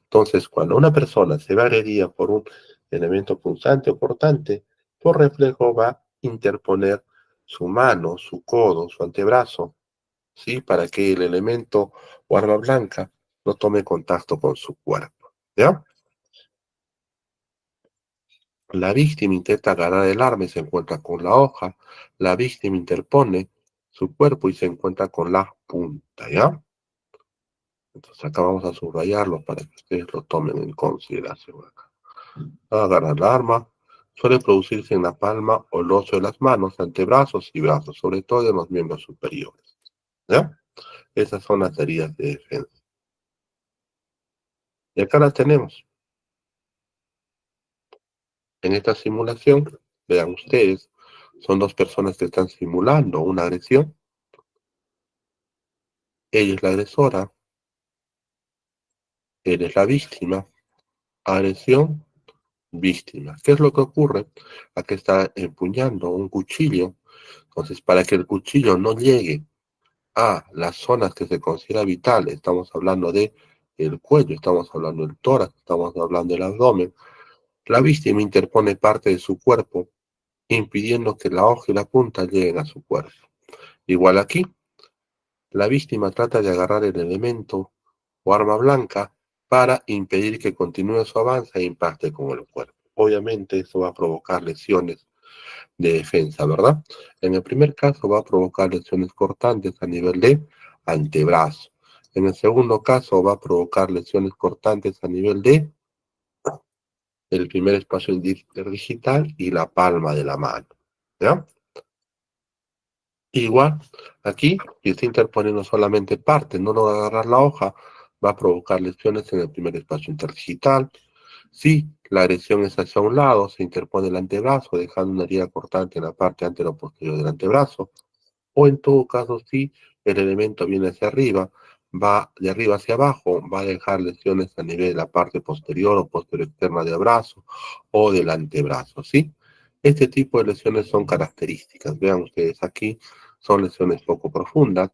Entonces, cuando una persona se ve agredida por un elemento punzante o cortante, por reflejo va a interponer su mano, su codo, su antebrazo, ¿sí? Para que el elemento o arma blanca no tome contacto con su cuerpo, ¿ya? La víctima intenta agarrar el arma y se encuentra con la hoja. La víctima interpone su cuerpo y se encuentra con la punta, ¿ya? Entonces acá vamos a subrayarlo para que ustedes lo tomen en consideración acá. Agarrar el arma suele producirse en la palma o el oso de las manos, antebrazos y brazos, sobre todo en los miembros superiores, ¿ya? Esas son las heridas de defensa. Y acá las tenemos. En esta simulación, vean ustedes, son dos personas que están simulando una agresión. Ella es la agresora, él es la víctima. Agresión, víctima. ¿Qué es lo que ocurre? Aquí está empuñando un cuchillo. Entonces, para que el cuchillo no llegue a las zonas que se considera vital, estamos hablando de el cuello, estamos hablando del tórax, estamos hablando del abdomen, la víctima interpone parte de su cuerpo, impidiendo que la hoja y la punta lleguen a su cuerpo. Igual aquí, la víctima trata de agarrar el elemento o arma blanca para impedir que continúe su avance e impacte con el cuerpo. Obviamente eso va a provocar lesiones de defensa, ¿verdad? En el primer caso va a provocar lesiones cortantes a nivel de antebrazo. En el segundo caso va a provocar lesiones cortantes a nivel de el primer espacio interdigital y la palma de la mano, ¿ya? Igual, aquí, si está interponiendo solamente parte, no logra agarrar la hoja, va a provocar lesiones en el primer espacio interdigital. Si la agresión es hacia un lado, se interpone el antebrazo, dejando una herida cortante en la parte antero-posterior del antebrazo. O en todo caso, si el elemento viene hacia arriba, va de arriba hacia abajo, va a dejar lesiones a nivel de la parte posterior o posterior externa del brazo o del antebrazo, ¿sí? Este tipo de lesiones son características. Vean ustedes aquí, son lesiones poco profundas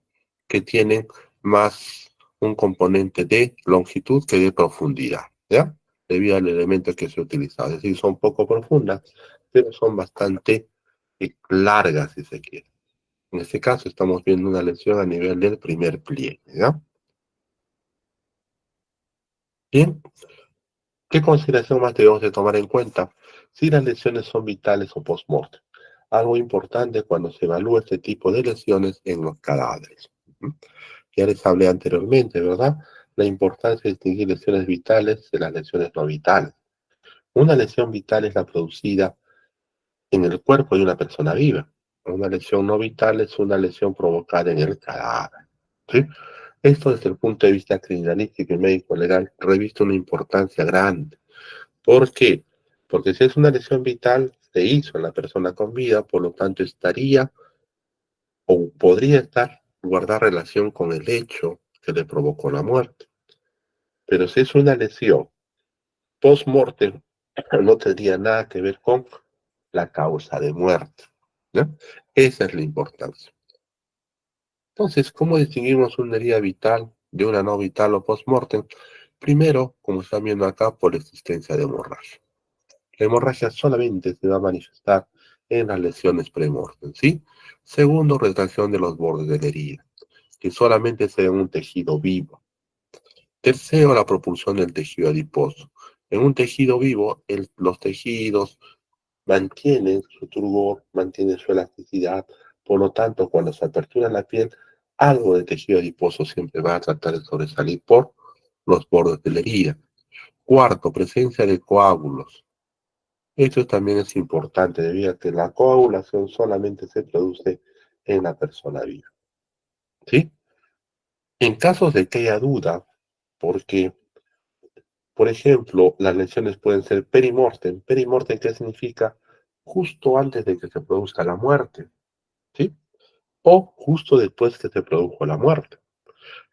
que tienen más un componente de longitud que de profundidad, ¿ya? Debido al elemento que se ha utilizado. Es decir, son poco profundas, pero son bastante largas, si se quiere. En este caso estamos viendo una lesión a nivel del primer pliegue, ¿ya? Bien, ¿qué consideración más debemos de tomar en cuenta si las lesiones son vitales o post-mortem? Algo importante cuando se evalúa este tipo de lesiones en los cadáveres. Ya les hablé anteriormente, ¿verdad? La importancia de distinguir lesiones vitales de las lesiones no vitales. Una lesión vital es la producida en el cuerpo de una persona viva. Una lesión no vital es una lesión provocada en el cadáver, ¿sí? Esto desde el punto de vista criminalístico y médico legal reviste una importancia grande. ¿Por qué? Porque si es una lesión vital, se hizo en la persona con vida, por lo tanto estaría o podría estar guardar relación con el hecho que le provocó la muerte. Pero si es una lesión post-mortem, no tendría nada que ver con la causa de muerte, ¿no? Esa es la importancia. Entonces, ¿cómo distinguimos una herida vital de una no vital o post-mortem? Primero, como están viendo acá, por la existencia de hemorragia. La hemorragia solamente se va a manifestar en las lesiones premortem, ¿sí? Segundo, retracción de los bordes de la herida, que solamente se ve en un tejido vivo. Tercero, la propulsión del tejido adiposo. En un tejido vivo, los tejidos mantienen su turgor, mantienen su elasticidad, por lo tanto, cuando se apertura la piel, algo de tejido adiposo siempre va a tratar de sobresalir por los bordes de la herida. Cuarto, presencia de coágulos. Esto también es importante debido a que la coagulación solamente se produce en la persona viva, ¿sí? En casos de que haya duda, porque, por ejemplo, las lesiones pueden ser perimortem. Perimortem, ¿qué significa? Justo antes de que se produzca la muerte, ¿sí? O justo después que se produjo la muerte.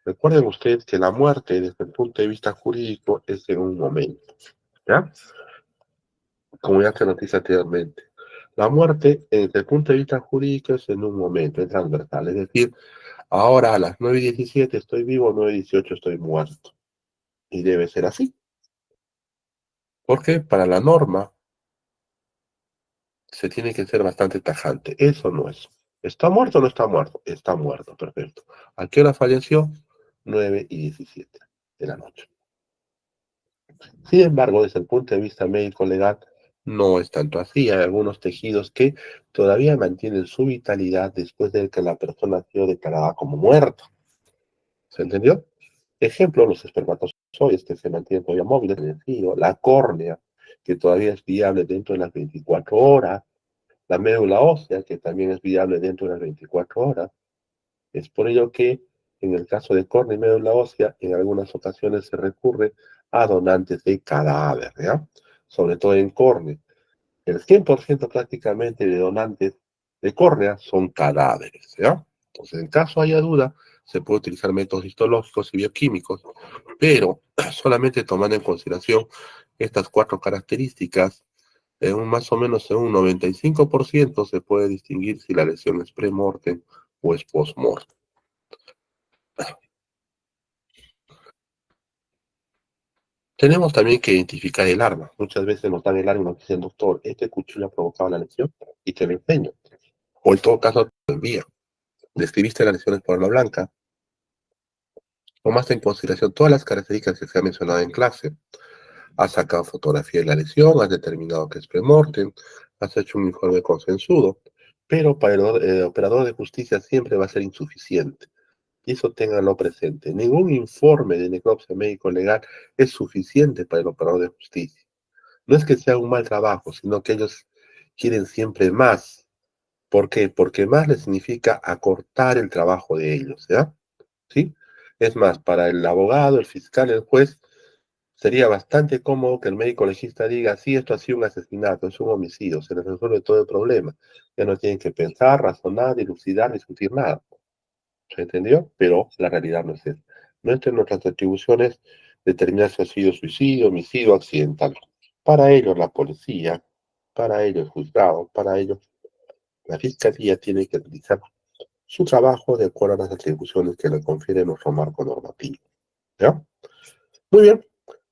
Recuerden ustedes que la muerte, desde el punto de vista jurídico, es en un momento, ¿ya? Como ya se nos dice anteriormente. La muerte, desde el punto de vista jurídico, es en un momento, es transversal. Es decir, ahora a las 9:17 estoy vivo, 9:18 estoy muerto. Y debe ser así. Porque para la norma, se tiene que ser bastante tajante. Eso no es. ¿Está muerto o no está muerto? Está muerto, perfecto. ¿A qué hora falleció? 9:17 de la noche. Sin embargo, desde el punto de vista médico-legal, no es tanto así. Hay algunos tejidos que todavía mantienen su vitalidad después de que la persona ha sido declarada como muerta. ¿Se entendió? Ejemplo, los espermatozoides que se mantienen todavía móviles en el fío, la córnea, que todavía es viable dentro de las 24 horas, la médula ósea, que también es viable dentro de las 24 horas. Es por ello que, en el caso de córnea y médula ósea, en algunas ocasiones se recurre a donantes de cadáver, ¿ya? Sobre todo en córnea. El 100% prácticamente de donantes de córnea son cadáveres, ¿ya? Entonces, en caso haya duda, se puede utilizar métodos histológicos y bioquímicos, pero solamente tomando en consideración estas cuatro características, más o menos en un 95% se puede distinguir si la lesión es pre-mortem o es post-mortem. Tenemos también que identificar el arma. Muchas veces nos dan el arma y nos dicen, doctor, este cuchillo ha provocado la lesión y te lo enseño. O en todo caso, te lo envía. Describiste las lesiones por arma blanca, tomaste en consideración todas las características que se han mencionado en clase, has sacado fotografía de la lesión, has determinado que es premortem, has hecho un informe consensuado, pero para el operador de justicia siempre va a ser insuficiente. Y eso ténganlo presente. Ningún informe de necropsia médico legal es suficiente para el operador de justicia. No es que sea un mal trabajo, sino que ellos quieren siempre más. ¿Por qué? Porque más les significa acortar el trabajo de ellos, ¿ya? ¿Sí? Es más, para el abogado, el fiscal, el juez, sería bastante cómodo que el médico legista diga, sí, esto ha sido un asesinato, es un homicidio, se les resuelve todo el problema. Ya no tienen que pensar, razonar, dilucidar, discutir nada. ¿Se entendió? Pero la realidad no es esa. No está en nuestras atribuciones determinar si ha sido suicidio, homicidio, accidental. Para ello la policía, para ello el juzgado, para ello la fiscalía tiene que realizar su trabajo de acuerdo a las atribuciones que le confiere nuestro marco normativo. ¿Ya? Muy bien.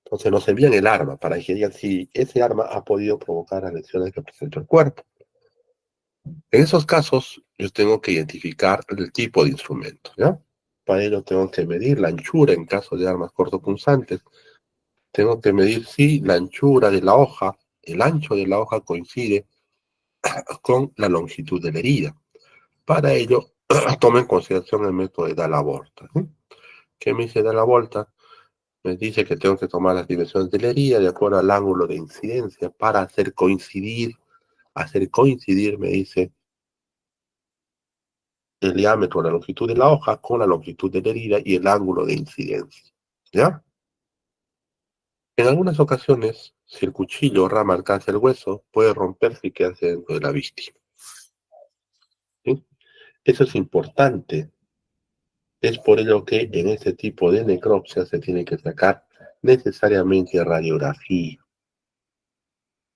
Entonces nos envían el arma para que digan si ese arma ha podido provocar las lesiones que presenta el cuerpo. En esos casos, yo tengo que identificar el tipo de instrumento, ¿ya? Para ello tengo que medir la anchura en caso de armas cortopunzantes. Tengo que medir si la anchura de la hoja, el ancho de la hoja coincide con la longitud de la herida. Para ello, tomo en consideración el método de Dalla-Volta. ¿Qué me dice Dalla-Volta? Me dice que tengo que tomar las dimensiones de la herida de acuerdo al ángulo de incidencia para hacer coincidir, me dice, el diámetro, la longitud de la hoja con la longitud de la herida y el ángulo de incidencia. ¿Ya? En algunas ocasiones, si el cuchillo o rama alcanza el hueso, puede romperse y quedarse dentro de la víctima. ¿Sí? Eso es importante. Es por ello que en este tipo de necropsia se tiene que sacar necesariamente radiografía.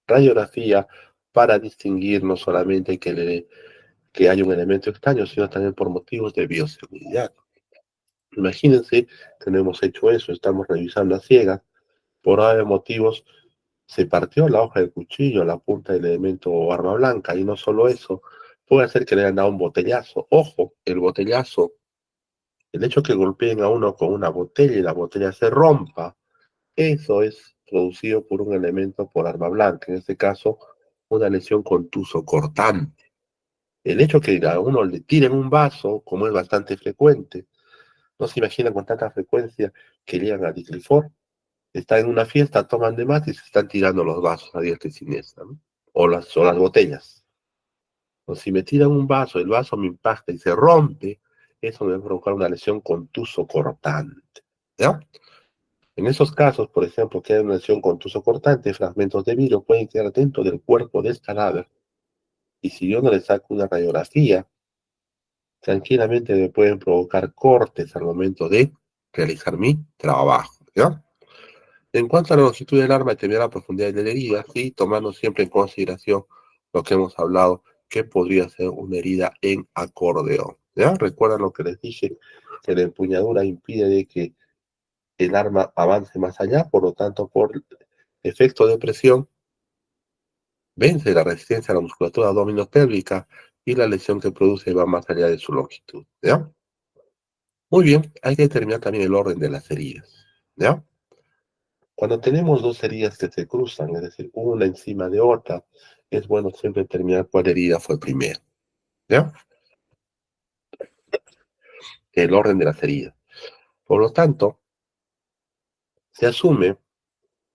Radiografía para distinguir no solamente que hay un elemento extraño, sino también por motivos de bioseguridad. Imagínense que no hemos hecho eso, estamos revisando a ciegas, por varios motivos se partió la hoja del cuchillo, la punta del elemento o arma blanca, y no solo eso, puede ser que le hayan dado un botellazo. Ojo, el botellazo, el hecho que golpeen a uno con una botella y la botella se rompa, eso es producido por un elemento por arma blanca, en este caso, una lesión contuso cortante. El hecho que a uno le tiren un vaso, como es bastante frecuente, no se imagina con tanta frecuencia que llegan a Diglifor, están en una fiesta, toman de más y se están tirando los vasos a diestra y siniestra, ¿no? O las botellas. O si me tiran un vaso, el vaso me impacta y se rompe, eso me va a provocar una lesión contuso cortante, ¿ya? En esos casos, por ejemplo, que hay una lesión contuso cortante, fragmentos de vidrio pueden quedar dentro del cuerpo del cadáver. Y si yo no le saco una radiografía, tranquilamente me pueden provocar cortes al momento de realizar mi trabajo, ¿ya? En cuanto a la longitud del arma y también la profundidad de la herida, sí, tomando siempre en consideración lo que hemos hablado, que podría ser una herida en acordeón, ¿ya? Recuerdan lo que les dije, que la empuñadura impide de que el arma avance más allá, por lo tanto, por efecto de presión, vence la resistencia a la musculatura abdominopélvica y la lesión que produce va más allá de su longitud, ¿ya? Muy bien, hay que determinar también el orden de las heridas, ¿ya? Cuando tenemos dos heridas que se cruzan, es decir, una encima de otra, es bueno siempre determinar cuál herida fue primero, ¿ya? El orden de las heridas. Por lo tanto, se asume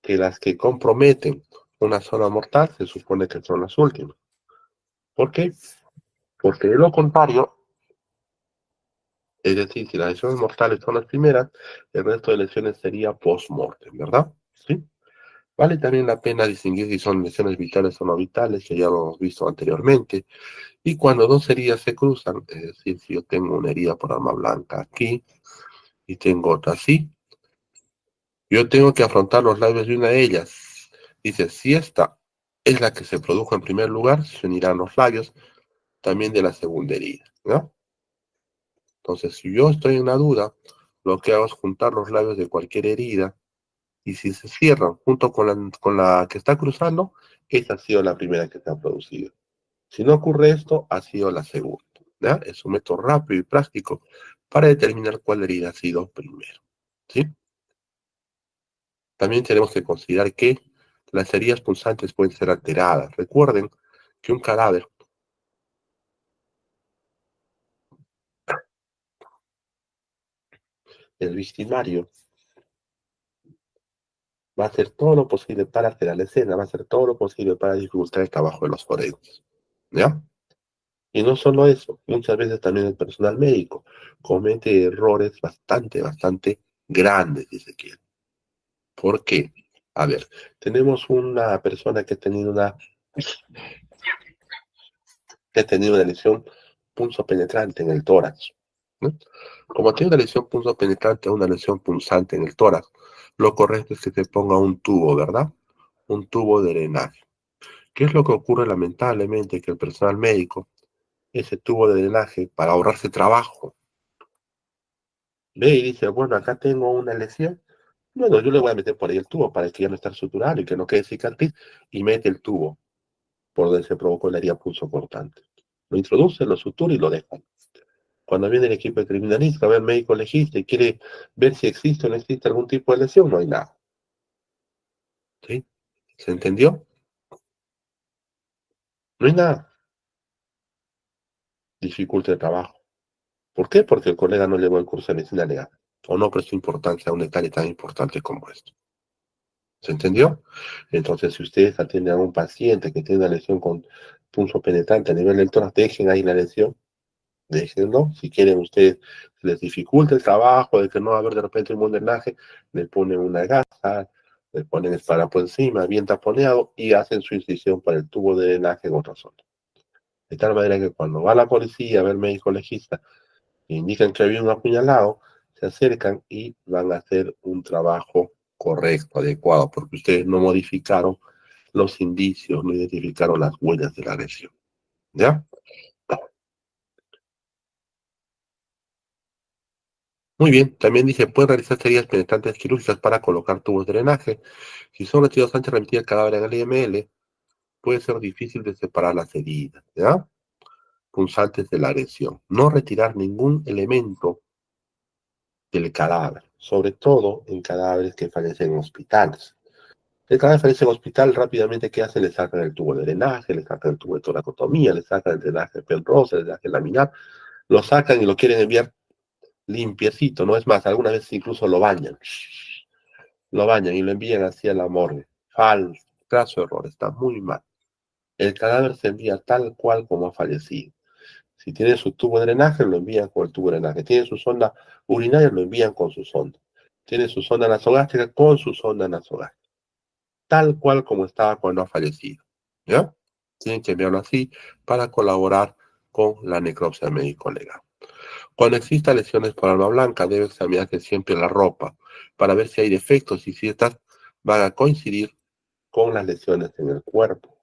que las que comprometen una zona mortal se supone que son las últimas. ¿Por qué? Porque de lo contrario, es decir, si las lesiones mortales son las primeras, el resto de lesiones sería post-mortem, ¿verdad? ¿Sí? Vale también la pena distinguir si son lesiones vitales o no vitales, que ya lo hemos visto anteriormente. Y cuando dos heridas se cruzan, es decir, si yo tengo una herida por arma blanca aquí y tengo otra así, yo tengo que afrontar los labios de una de ellas. Dice, si esta es la que se produjo en primer lugar, se unirán los labios también de la segunda herida, ¿no? Entonces, si yo estoy en la duda, lo que hago es juntar los labios de cualquier herida y si se cierran junto con la que está cruzando, esa ha sido la primera que se ha producido. Si no ocurre esto, ha sido la segunda, ¿ya? Es un método rápido y práctico para determinar cuál herida ha sido primero, ¿sí? También tenemos que considerar que las heridas punzantes pueden ser alteradas. Recuerden que un cadáver, el victimario, va a hacer todo lo posible para alterar la escena, va a hacer todo lo posible para dificultar el trabajo de los forenses, ¿ya? Y no solo eso, muchas veces también el personal médico comete errores bastante grandes, si se quiere. ¿Por qué? A ver, tenemos una persona que ha tenido una lesión punzopenetrante en el tórax, ¿no? Como tiene una lesión punzopenetrante o una lesión punzante en el tórax, lo correcto es que se ponga un tubo, ¿verdad? Un tubo de drenaje. ¿Qué es lo que ocurre lamentablemente? Que el personal médico, ese tubo de drenaje, para ahorrarse trabajo, ve y dice, bueno, acá tengo una lesión, bueno, yo le voy a meter por ahí el tubo para que ya no esté suturado y que no quede cicatriz, y mete el tubo por donde se provocó la herida punzocortante. Lo introduce, lo sutura y lo deja. Cuando viene el equipo de criminalista, ve al médico legista y quiere ver si existe o no existe algún tipo de lesión, no hay nada. ¿Sí? ¿Se entendió? No hay nada. Dificulta el trabajo. ¿Por qué? Porque el colega no llevó el curso de medicina legal o no prestó importancia a un detalle tan importante como esto. ¿Se entendió? Entonces, si ustedes atienden a un paciente que tiene una lesión con punzo penetrante a nivel del tórax, dejen ahí la lesión, déjenlo. Si quieren ustedes, si les dificulta el trabajo, de que no va a haber de repente un buen drenaje, le ponen una gasa, le ponen esparapo encima, bien taponeado y hacen su incisión para el tubo de drenaje en otra zona. De tal manera que cuando va la policía a ver médico legista e indican que había un apuñalado, se acercan y van a hacer un trabajo correcto, adecuado, porque ustedes no modificaron los indicios, no identificaron las huellas de la lesión. ¿Ya? Muy bien, también dice, pueden realizar heridas penetrantes quirúrgicas para colocar tubos de drenaje. Si son retirados antes de remitir el cadáver en el IML, puede ser difícil de separar las heridas, ¿ya? Punzantes de la agresión. No retirar ningún elemento del cadáver, sobre todo en cadáveres que fallecen en hospitales. El cadáver fallece en hospital, rápidamente, ¿qué hacen? Le sacan el tubo de drenaje, le sacan el tubo de toracotomía, le sacan el drenaje penroso, el drenaje laminar, lo sacan y lo quieren enviar limpiecito, ¿no? Es más, algunas veces incluso lo bañan y lo envían hacia la morgue. Falso, caso error, está muy mal. El cadáver se envía tal cual como ha fallecido. Si tiene su tubo de drenaje, lo envían con el tubo de drenaje. Tiene su sonda urinaria, lo envían con su sonda. Tiene su sonda nasogástrica con su sonda nasogástrica. Tal cual como estaba cuando ha fallecido. ¿Ya? Tienen que enviarlo así para colaborar con la necropsia médico-legal. Cuando exista lesiones por arma blanca, debe examinarse siempre la ropa para ver si hay defectos y si estas van a coincidir con las lesiones en el cuerpo.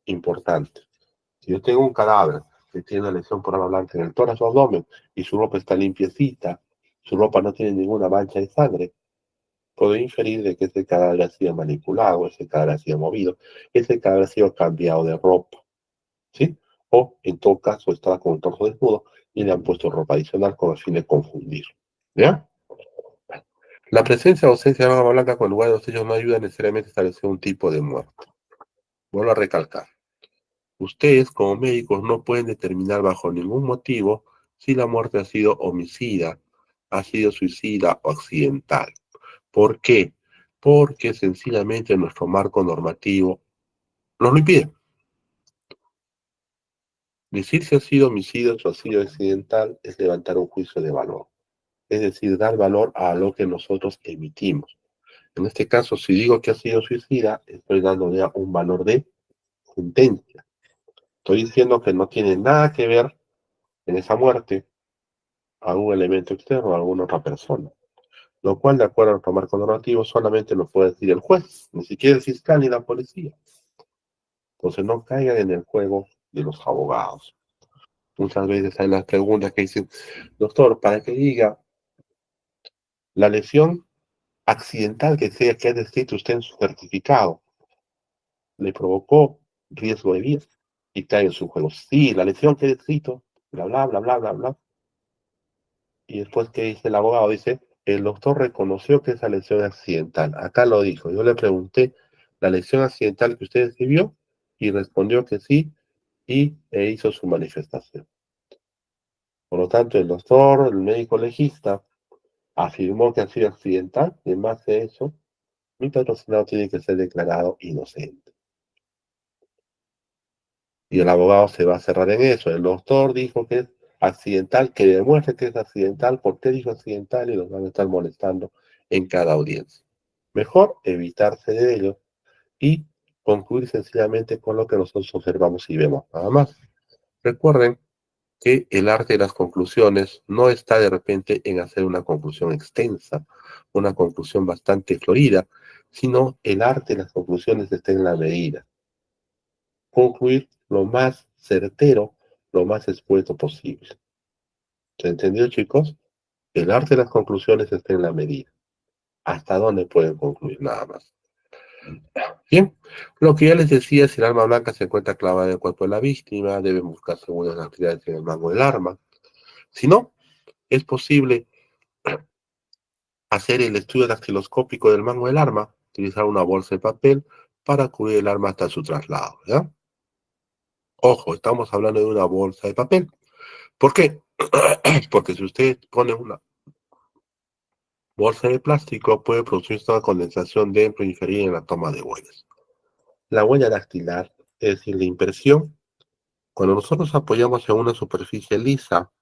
Importante. Si yo tengo un cadáver que tiene una lesión por arma blanca en el tórax o abdomen y su ropa está limpiecita, su ropa no tiene ninguna mancha de sangre, puedo inferir de que ese cadáver ha sido manipulado, ese cadáver ha sido movido, ese cadáver ha sido cambiado de ropa, ¿sí? O en todo caso estaba con el torso desnudo y le han puesto ropa adicional con el fin de confundir, ¿ya? La presencia o ausencia de arma blanca con lugar de los hechos no ayuda necesariamente a establecer un tipo de muerte. Vuelvo a recalcar. Ustedes, como médicos, no pueden determinar bajo ningún motivo si la muerte ha sido homicida, ha sido suicida o accidental. ¿Por qué? Porque sencillamente nuestro marco normativo nos lo impide. Decir si ha sido homicidio o ha sido accidental es levantar un juicio de valor. Es decir, dar valor a lo que nosotros emitimos. En este caso, si digo que ha sido suicida, estoy dándole un valor de sentencia. Estoy diciendo que no tiene nada que ver en esa muerte algún elemento externo a alguna otra persona. Lo cual, de acuerdo a nuestro marco normativo, solamente lo puede decir el juez, ni siquiera el fiscal ni la policía. Entonces no caigan en el juego de los abogados. Muchas veces hay las preguntas que dicen, doctor, para que diga la lesión accidental que ha descrito usted en su certificado, le provocó riesgo de vida y cae en su juego. Sí, la lesión que he descrito, bla, bla, bla, bla, bla, bla. Y después, ¿qué dice el abogado? Dice, el doctor reconoció que esa lesión es accidental. Acá lo dijo. Yo le pregunté, ¿la lesión accidental que usted escribió? Y respondió que sí, e hizo su manifestación. Por lo tanto, el doctor, el médico legista, afirmó que ha sido accidental, y en base a eso, mi patrocinado tiene que ser declarado inocente. Y el abogado se va a cerrar en eso. El doctor dijo que es accidental, que demuestre que es accidental, por qué dijo accidental y los van a estar molestando en cada audiencia. Mejor evitarse de ello y concluir sencillamente con lo que nosotros observamos y vemos, nada más. Recuerden que el arte de las conclusiones no está de repente en hacer una conclusión extensa, una conclusión bastante florida, sino el arte de las conclusiones está en la medida. Concluir lo más certero, lo más expuesto posible. ¿Se entendió, chicos? El arte de las conclusiones está en la medida. ¿Hasta dónde pueden concluir nada más? Bien, lo que ya les decía, si el arma blanca se encuentra clavada en el cuerpo de la víctima, deben buscar segundas actividades en el mango del arma. Si no, es posible hacer el estudio dactiloscópico del mango del arma, utilizar una bolsa de papel para cubrir el arma hasta su traslado, ¿ya? Ojo, estamos hablando de una bolsa de papel. ¿Por qué? Porque si usted pone una bolsa de plástico, puede producirse una condensación dentro e inferir en la toma de huellas. La huella dactilar, es decir, la impresión, cuando nosotros apoyamos en una superficie lisa,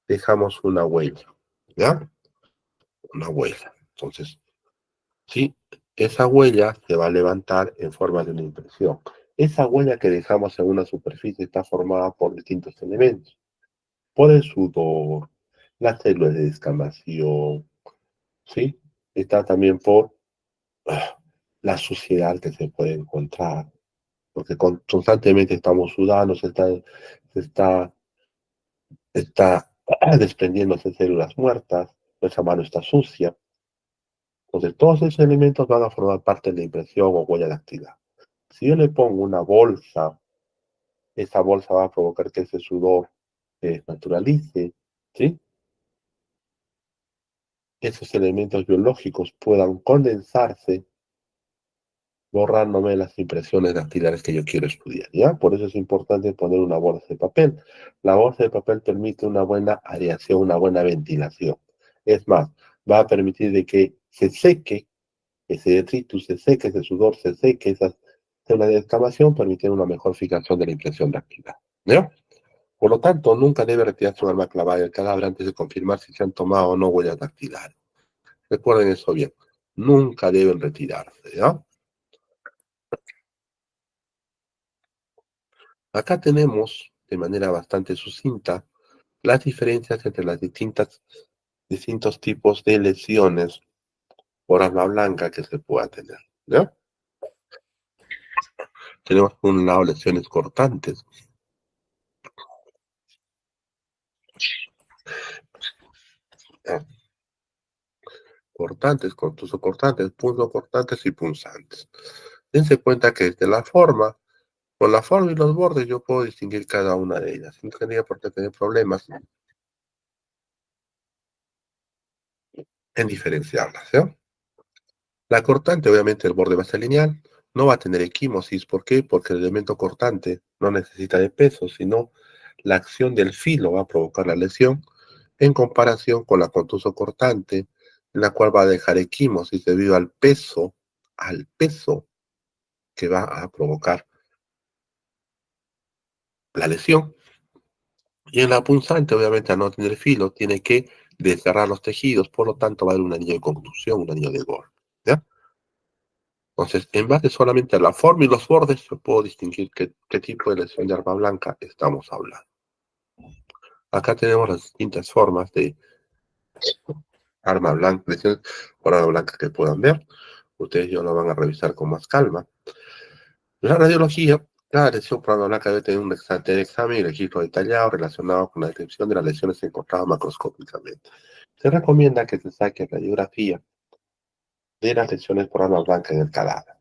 dejamos una huella, ¿ya? Una huella. Entonces, sí, esa huella se va a levantar en forma de una impresión. Esa huella que dejamos en una superficie está formada por distintos elementos. Por el sudor, las células de descamación, ¿sí? Está también por la suciedad que se puede encontrar, porque constantemente estamos sudando, está desprendiéndose células muertas, nuestra mano está sucia. Entonces, todos esos elementos van a formar parte de la impresión o huella dactilar. Si yo le pongo una bolsa, esa bolsa va a provocar que ese sudor se desnaturalice, ¿sí? Esos elementos biológicos puedan condensarse borrándome las impresiones dactilares que yo quiero estudiar, ¿ya? Por eso es importante poner una bolsa de papel. La bolsa de papel permite una buena aireación, una buena ventilación. Es más, va a permitir de que se seque ese detritus, se seque ese sudor, se seque esas células de descamación, permitiendo una mejor fijación de la impresión dactilar, ¿ya? Por lo tanto, nunca debe retirarse un arma clavada del cadáver antes de confirmar si se han tomado o no huellas dactilares. Recuerden eso bien. Nunca deben retirarse, ¿ya? Acá tenemos, de manera bastante sucinta, las diferencias entre las distintos tipos de lesiones por arma blanca que se pueda tener, ¿ya? Tenemos por un lado lesiones cortantes. cortantes, contusocortantes, punzocortantes y punzantes. Dense cuenta que desde la forma, con la forma y los bordes yo puedo distinguir cada una de ellas. No tendría por qué tener problemas en diferenciarlas, ¿ya? La cortante, obviamente, el borde va a ser lineal, no va a tener equimosis. ¿Por qué? Porque el elemento cortante no necesita de peso, sino la acción del filo va a provocar la lesión, en comparación con la contuso cortante, la cual va a dejar equimosis debido al peso que va a provocar la lesión. Y en la punzante, obviamente, al no tener filo, tiene que desgarrar los tejidos, por lo tanto va a haber un anillo de contusión, un anillo de Gore, ¿ya? Entonces, en base solamente a la forma y los bordes, yo puedo distinguir qué tipo de lesión de arma blanca estamos hablando. Acá tenemos las distintas formas de arma blanca, lesiones por arma blanca que puedan ver. Ustedes ya lo van a revisar con más calma. La radiología, cada lesión por arma blanca debe tener un examen y registro detallado relacionado con la descripción de las lesiones encontradas macroscópicamente. Se recomienda que se saque radiografía de las lesiones por arma blanca en el cadáver.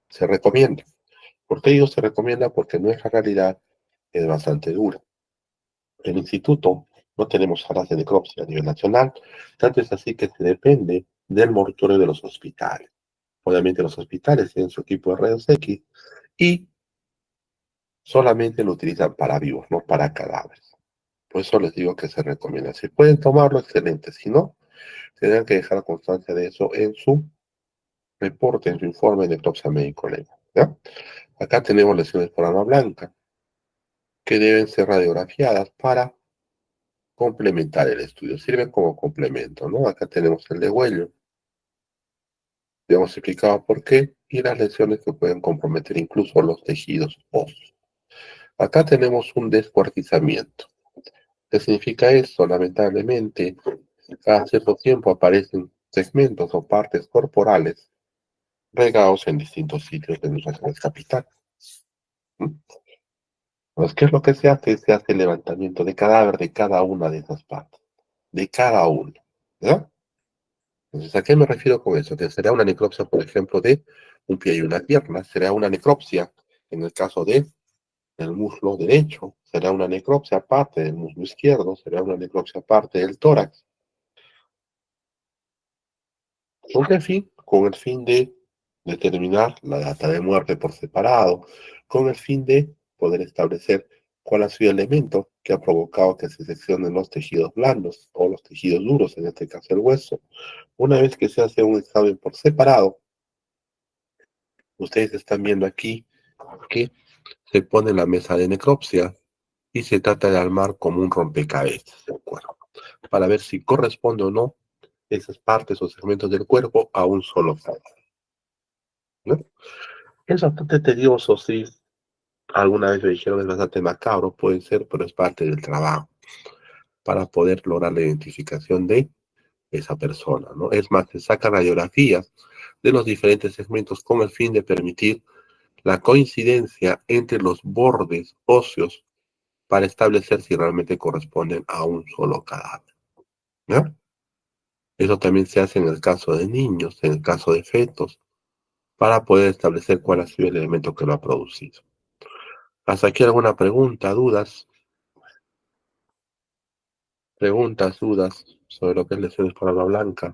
Se recomienda. ¿Por qué digo se recomienda? Porque nuestra realidad es bastante dura. En el instituto no tenemos salas de necropsia a nivel nacional, tanto es así que se depende del mortuorio de los hospitales. Obviamente los hospitales tienen su equipo de rayos X y solamente lo utilizan para vivos, no para cadáveres. Por eso les digo que se recomienda. Si pueden tomarlo, excelente. Si no, tendrán que dejar constancia de eso en su reporte, en su informe de necropsia médico legal, ¿ya? Acá tenemos lesiones por arma blanca que deben ser radiografiadas para complementar el estudio. Sirve como complemento, ¿no? Acá tenemos el degüello. Ya hemos explicado por qué y las lesiones que pueden comprometer incluso los tejidos óseos. Acá tenemos un descuartizamiento. ¿Qué significa esto? Lamentablemente, cada cierto tiempo aparecen segmentos o partes corporales regados en distintos sitios de nuestra capital. ¿Mm? Entonces, ¿qué es lo que se hace? Se hace el levantamiento de cadáver de cada una de esas partes, de cada una, ¿ya? Entonces, ¿a qué me refiero con eso? Que será una necropsia, por ejemplo, de un pie y una pierna, será una necropsia en el caso de el muslo derecho, será una necropsia aparte del muslo izquierdo, será una necropsia aparte del tórax. ¿Con qué fin? Con el fin de determinar la data de muerte por separado, con el fin de poder establecer cuál ha sido el elemento que ha provocado que se seccionen los tejidos blandos o los tejidos duros, en este caso el hueso. Una vez que se hace un examen por separado, ustedes están viendo aquí que se pone la mesa de necropsia y se trata de armar como un rompecabezas del cuerpo, para ver si corresponde o no esas partes o segmentos del cuerpo a un solo cadáver, ¿no? Es bastante tedioso, sí. Alguna vez me dijeron es bastante macabro, puede ser, pero es parte del trabajo para poder lograr la identificación de esa persona, ¿no? Es más, se sacan radiografías de los diferentes segmentos con el fin de permitir la coincidencia entre los bordes óseos para establecer si realmente corresponden a un solo cadáver, ¿no? Eso también se hace en el caso de niños, en el caso de fetos, para poder establecer cuál ha sido el elemento que lo ha producido. ¿Hasta aquí alguna pregunta, dudas? Preguntas, dudas sobre lo que es lesiones por arma blanca.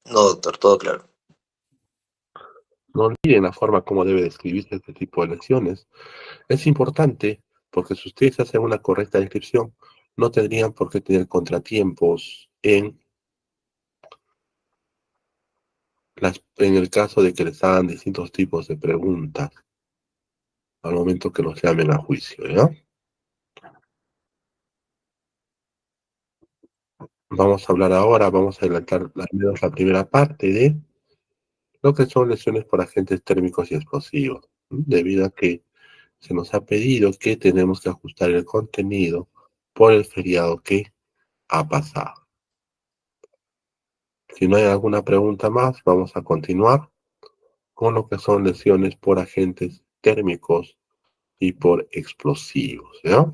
No, doctor, todo claro. No olviden la forma como debe describirse este tipo de lesiones. Es importante porque si ustedes hacen una correcta descripción, no tendrían por qué tener contratiempos en el caso de que les hagan distintos tipos de preguntas al momento que los llamen a juicio, ¿ya? Vamos a hablar ahora, vamos a adelantar al menos la primera parte de lo que son lesiones por agentes térmicos y explosivos, debido a que se nos ha pedido que tenemos que ajustar el contenido por el feriado que ha pasado. Si no hay alguna pregunta más, vamos a continuar con lo que son lesiones por agentes térmicos y por explosivos, ¿ya?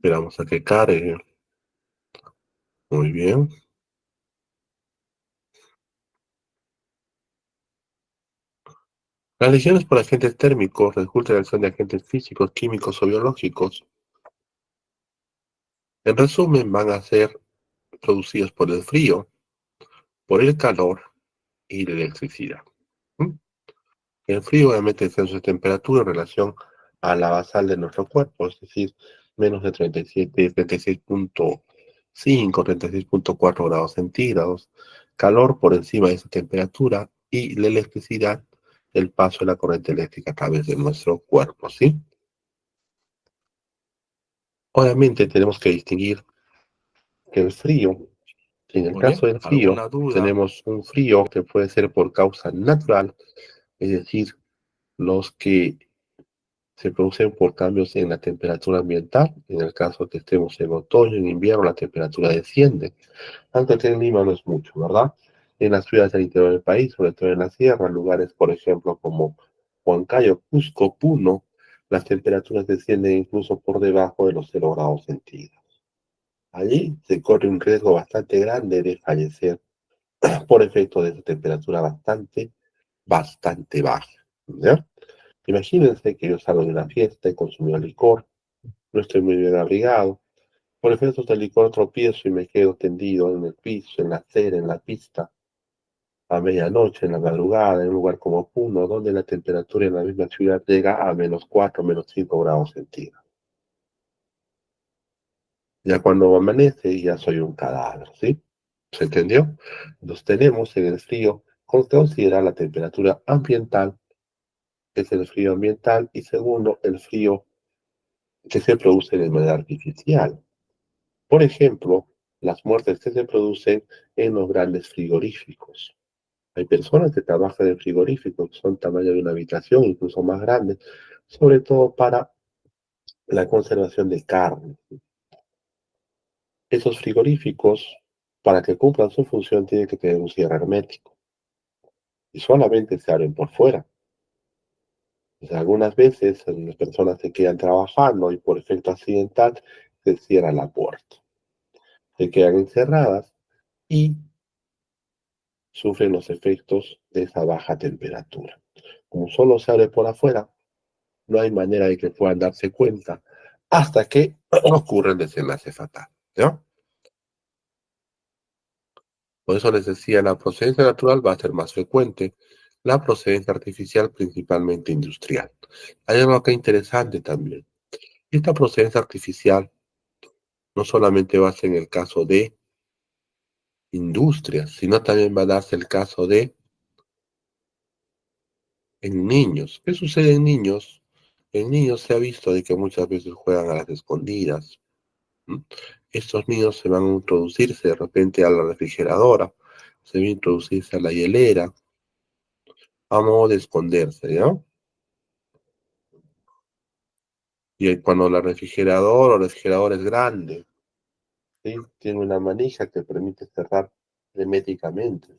Esperamos a que cargue. Muy bien. Las lesiones por agentes térmicos resultan de la acción de agentes físicos, químicos o biológicos. En resumen, van a ser producidos por el frío, por el calor y la electricidad. ¿Mm? El frío obviamente es su temperatura en relación a la basal de nuestro cuerpo, es decir, menos de 37, 36.5, 36.4 grados centígrados. Calor por encima de esa temperatura y la electricidad, el paso de la corriente eléctrica a través de nuestro cuerpo, ¿sí? Obviamente tenemos que distinguir que el frío, en el caso del frío, tenemos un frío que puede ser por causa natural, es decir, los que se producen por cambios en la temperatura ambiental. En el caso que estemos en otoño, en invierno, la temperatura desciende. Aunque aquí en Lima no es mucho, ¿verdad? En las ciudades del interior del país, sobre todo en la sierra, lugares, por ejemplo, como Huancayo, Cusco, Puno, las temperaturas descienden incluso por debajo de los 0 grados centígrados. Allí se corre un riesgo bastante grande de fallecer por efecto de esa temperatura bastante baja, ¿ya? Imagínense que yo salgo de una fiesta y consumo licor, no estoy muy bien abrigado, por efectos del licor tropiezo y me quedo tendido en el piso, en la acera, en la pista, a medianoche, en la madrugada, en un lugar como Puno, donde la temperatura en la misma ciudad llega a -4, -5 grados centígrados. Ya cuando amanece, ya soy un cadáver, ¿sí? ¿Se entendió? Entonces tenemos en el frío, considerar la temperatura ambiental, que es el frío ambiental, y segundo, el frío que se produce de manera artificial. Por ejemplo, las muertes que se producen en los grandes frigoríficos. Hay personas que trabajan en frigoríficos que son tamaño de una habitación, incluso más grandes, sobre todo para la conservación de carne. Esos frigoríficos, para que cumplan su función, tienen que tener un cierre hermético y solamente se abren por fuera. O sea, algunas veces las personas se quedan trabajando y por efecto accidental se cierra la puerta. Se quedan encerradas y sufren los efectos de esa baja temperatura. Como solo se abre por afuera, no hay manera de que puedan darse cuenta hasta que ocurre el desenlace fatal, ¿no? Por eso les decía, la procedencia natural va a ser más frecuente, la procedencia artificial principalmente industrial. Hay algo acá interesante también. Esta procedencia artificial no solamente va a ser en el caso de industrias, sino también va a darse el caso de en niños. ¿Qué sucede en niños? En niños se ha visto de que muchas veces juegan a las escondidas. ¿M? Estos niños se van a introducirse de repente a la refrigeradora, se van a introducirse a la hielera, a modo de esconderse, ¿no? Y cuando la refrigerador es grande, ¿sí? Tiene una manija que permite cerrar herméticamente.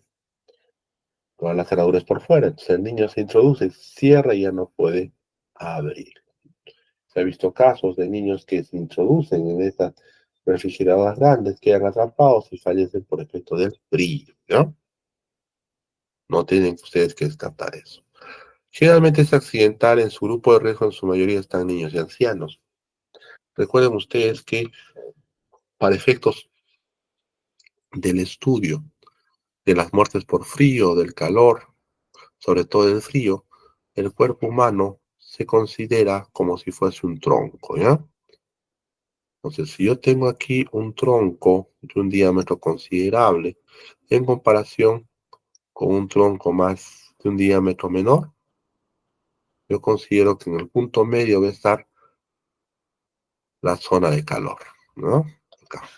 Todas las cerraduras por fuera. Entonces el niño se introduce, cierra y ya no puede abrir. Se ha visto casos de niños que se introducen en estas refrigeradoras grandes, quedan atrapados y fallecen por efecto del frío, ¿no? No tienen ustedes que descartar eso. Generalmente es accidental, en su grupo de riesgo en su mayoría están niños y ancianos. Recuerden ustedes que para efectos del estudio de las muertes por frío, del calor, sobre todo el frío, el cuerpo humano se considera como si fuese un tronco, ¿ya? Entonces, si yo tengo aquí un tronco de un diámetro considerable en comparación con un tronco más de un diámetro menor, yo considero que en el punto medio va a estar la zona de calor, ¿no? Acá.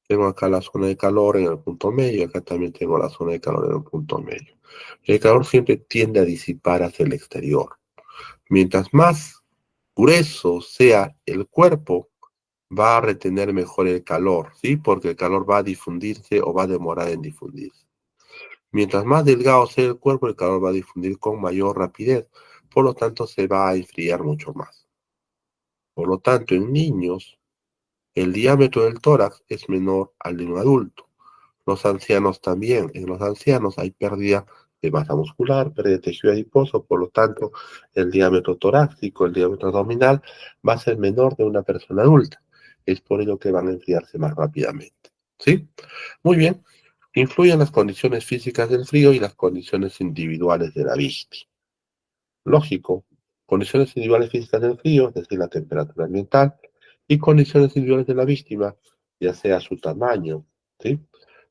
Tengo acá la zona de calor en el punto medio, acá también tengo la zona de calor en el punto medio. El calor siempre tiende a disipar hacia el exterior. Mientras más grueso sea el cuerpo, va a retener mejor el calor, ¿sí? Porque el calor va a difundirse o va a demorar en difundirse. Mientras más delgado sea el cuerpo, el calor va a difundir con mayor rapidez, por lo tanto se va a enfriar mucho más. Por lo tanto, en niños El diámetro del tórax es menor al de un adulto. Los ancianos también. En los ancianos hay pérdida de masa muscular, pérdida de tejido adiposo, por lo tanto, el diámetro torácico, el diámetro abdominal, va a ser menor de una persona adulta. Es por ello que van a enfriarse más rápidamente. ¿Sí? Muy bien. Influyen las condiciones físicas del frío y las condiciones individuales de la víctima. Lógico. Condiciones individuales físicas del frío, es decir, la temperatura ambiental, y condiciones individuales de la víctima, ya sea su tamaño, ¿sí?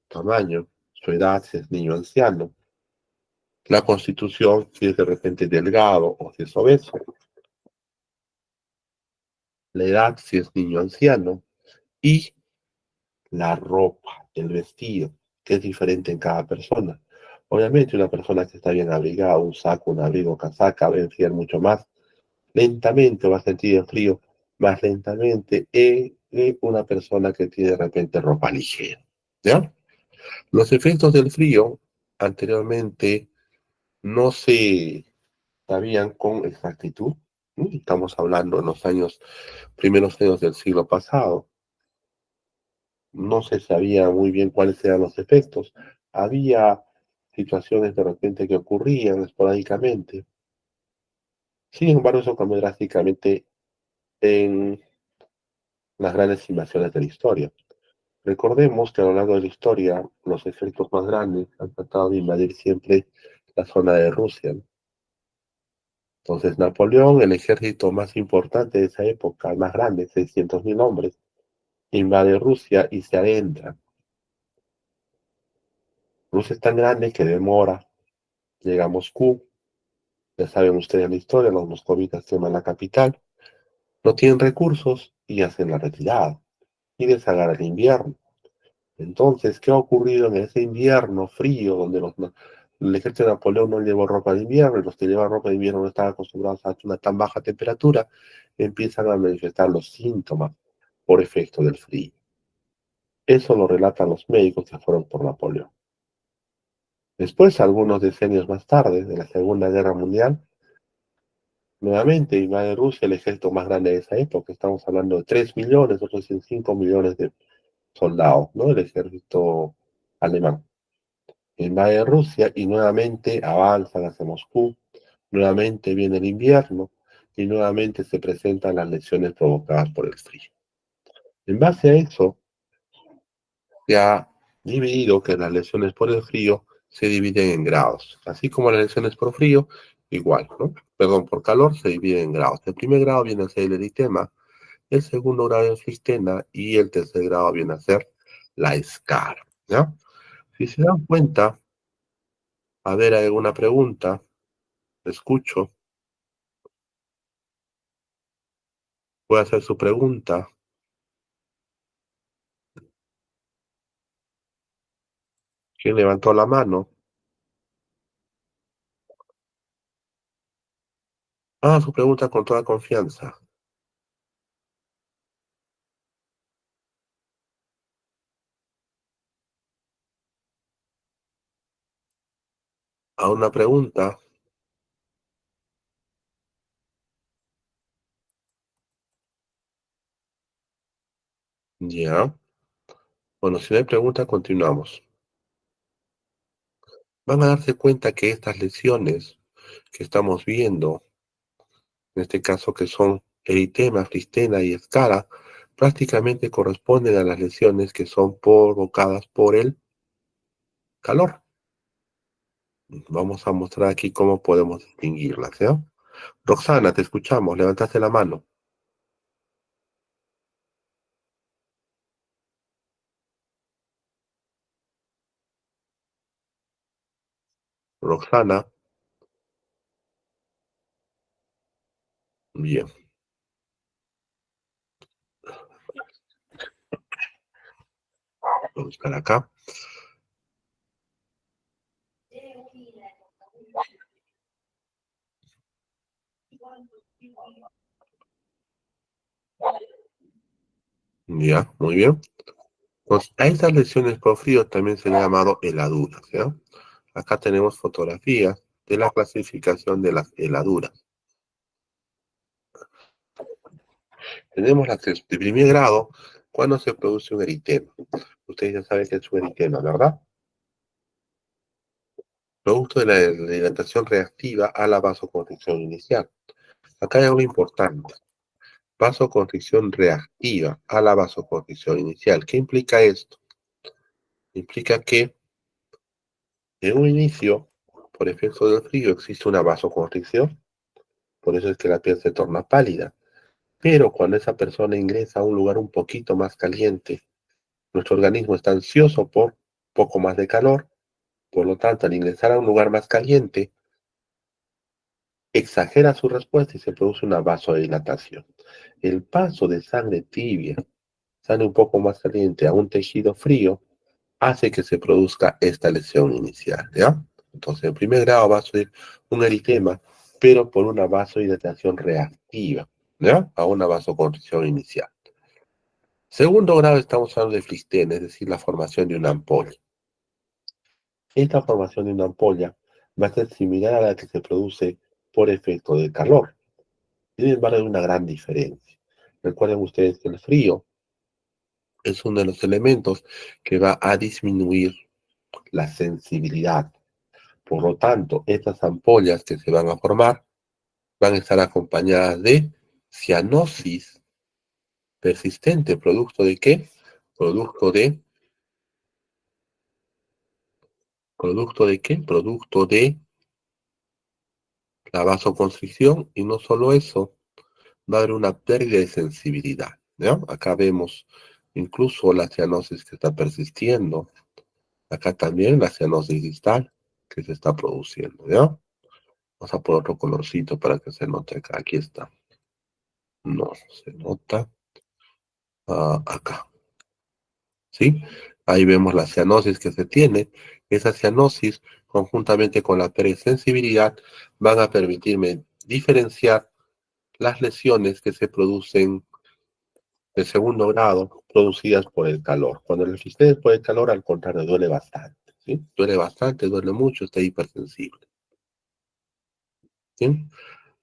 Tamaño, su edad, si es niño o anciano, la constitución, si es de repente delgado o si es obeso, la edad, si es niño o anciano, y la ropa, el vestido, que es diferente en cada persona. Obviamente, una persona que está bien abrigada, un saco, un abrigo, casaca, va a enfriar mucho más lentamente, va a sentir el frío más lentamente que una persona que tiene de repente ropa ligera. ¿Ya? Los efectos del frío anteriormente no se sabían con exactitud. Estamos hablando en los primeros años del siglo pasado. No se sabía muy bien cuáles eran los efectos. Había situaciones de repente que ocurrían esporádicamente. Sin embargo, eso cambió drásticamente en las grandes invasiones de la historia. Recordemos que a lo largo de la historia, los efectos más grandes han tratado de invadir siempre la zona de Rusia. Entonces, Napoleón, el ejército más importante de esa época, el más grande, 600.000 hombres, invade Rusia y se adentra. Rusia es tan grande que demora, llega a Moscú, ya saben ustedes la historia, los moscovitas queman la capital, no tienen recursos y hacen la retirada y desagarran el invierno. Entonces, ¿qué ha ocurrido en ese invierno frío donde el ejército de Napoleón no llevó ropa de invierno y los que llevan ropa de invierno no estaban acostumbrados a una tan baja temperatura? Empiezan a manifestar los síntomas por efecto del frío. Eso lo relatan los médicos que fueron por Napoleón. Después, algunos decenios más tarde, de la Segunda Guerra Mundial, nuevamente invade Rusia el ejército más grande de esa época. Estamos hablando de 3 millones, otros 5 millones de soldados, ¿no? El ejército alemán. Invade Rusia y nuevamente avanzan hacia Moscú. Nuevamente viene el invierno y nuevamente se presentan las lesiones provocadas por el frío. En base a eso, se ha dividido que las lesiones por el frío se dividen en grados, así como las lesiones por frío, igual, ¿no? Perdón, por calor se dividen en grados. El primer grado viene a ser el eritema, el segundo grado es cistena y el tercer grado viene a ser la escara, ¿ya? Si se dan cuenta, a ver, ¿hay alguna pregunta? Escucho. Puede hacer su pregunta. ¿Quién levantó la mano? Ah, su pregunta con toda confianza. A una pregunta. Ya. Bueno, si no hay pregunta, continuamos. Van a darse cuenta que estas lesiones que estamos viendo, en este caso que son eritema, flistena y escara, prácticamente corresponden a las lesiones que son provocadas por el calor. Vamos a mostrar aquí cómo podemos distinguirlas, ¿ya? Roxana, te escuchamos, levantaste la mano. Roxana, bien. Vamos a buscar acá. Ya, muy bien. Pues a estas lesiones por frío también se le ha llamado heladuras, ¿ya? Acá tenemos fotografías de la clasificación de las heladuras. Tenemos las de primer grado, cuando se produce un eritema. Ustedes ya saben que es un eritema, ¿verdad? Producto de la dilatación reactiva a la vasoconstricción inicial. Acá hay algo importante. Vasoconstricción reactiva a la vasoconstricción inicial. ¿Qué implica esto? Implica que en un inicio, por efecto del frío, existe una vasoconstricción, por eso es que la piel se torna pálida. Pero cuando esa persona ingresa a un lugar un poquito más caliente, nuestro organismo está ansioso por poco más de calor, por lo tanto, al ingresar a un lugar más caliente, exagera su respuesta y se produce una vasodilatación. El paso de sangre tibia, sangre un poco más caliente a un tejido frío, hace que se produzca esta lesión inicial, ¿ya? Entonces, en primer grado va a ser un eritema, pero por una vasodilatación reactiva, ¿ya? A una vasoconstricción inicial. Segundo grado estamos hablando de flistema, es decir, la formación de una ampolla. Esta formación de una ampolla va a ser similar a la que se produce por efecto del calor. Sin embargo, hay una gran diferencia. Recuerden ustedes que el frío es uno de los elementos que va a disminuir la sensibilidad. Por lo tanto, estas ampollas que se van a formar van a estar acompañadas de cianosis persistente. ¿Producto de qué? ¿Producto de qué? Producto de la vasoconstricción, y no solo eso, va a haber una pérdida de sensibilidad, ¿ya? Acá vemos incluso la cianosis que está persistiendo. Acá también la cianosis distal que se está produciendo, ¿ya? Vamos a poner otro colorcito para que se note acá. Aquí está. No se nota. Acá. ¿Sí? Ahí vemos la cianosis que se tiene. Esa cianosis, conjuntamente con la perisensibilidad, van a permitirme diferenciar las lesiones que se producen de segundo grado, producidas por el calor. Cuando el flistema es por el calor, al contrario, duele bastante. ¿Sí? Duele bastante, duele mucho, está hipersensible. ¿Sí?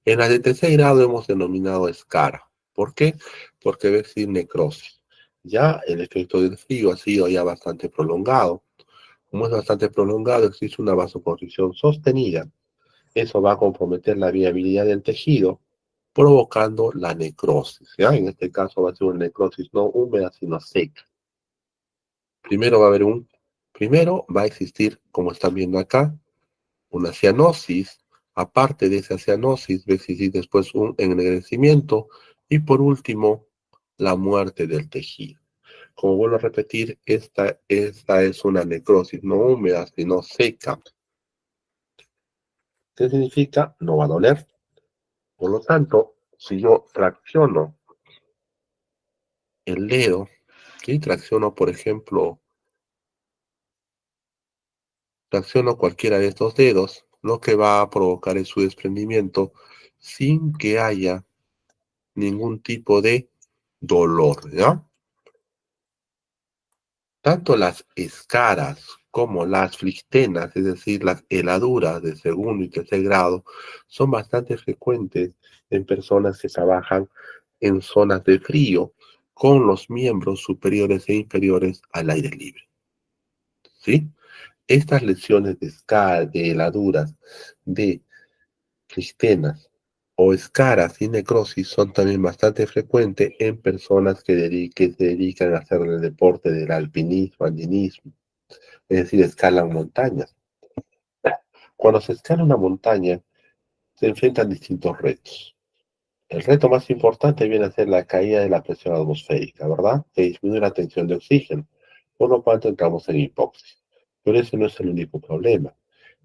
En la de tercer grado hemos denominado escara. ¿Por qué? Porque va a existir necrosis. Ya el efecto del frío ha sido ya bastante prolongado. Como es bastante prolongado, existe una vasoconstricción sostenida. Eso va a comprometer la viabilidad del tejido, provocando la necrosis. ¿Ya? En este caso va a ser una necrosis no húmeda, sino seca. Primero va a existir, como están viendo acá, una cianosis. Aparte de esa cianosis, va a existir después un ennegrecimiento y por último, la muerte del tejido. Como vuelvo a repetir, esta es una necrosis no húmeda, sino seca. ¿Qué significa? No va a doler. Por lo tanto, si yo tracciono el dedo, ¿sí? Por ejemplo, tracciono cualquiera de estos dedos, lo que va a provocar es su desprendimiento sin que haya ningún tipo de dolor, ¿ya? Tanto las escaras como las flistenas, es decir, las heladuras de segundo y tercer grado, son bastante frecuentes en personas que trabajan en zonas de frío con los miembros superiores e inferiores al aire libre. ¿Sí? Estas lesiones de escaras, de heladuras, de flistenas o escaras y necrosis son también bastante frecuentes en personas que se dedican a hacer el deporte del alpinismo, andinismo, es decir, escalan montañas. Cuando se escala una montaña, se enfrentan distintos retos. El reto más importante viene a ser la caída de la presión atmosférica, ¿verdad? Se disminuye la tensión de oxígeno, por lo cual entramos en hipoxia. Pero ese no es el único problema.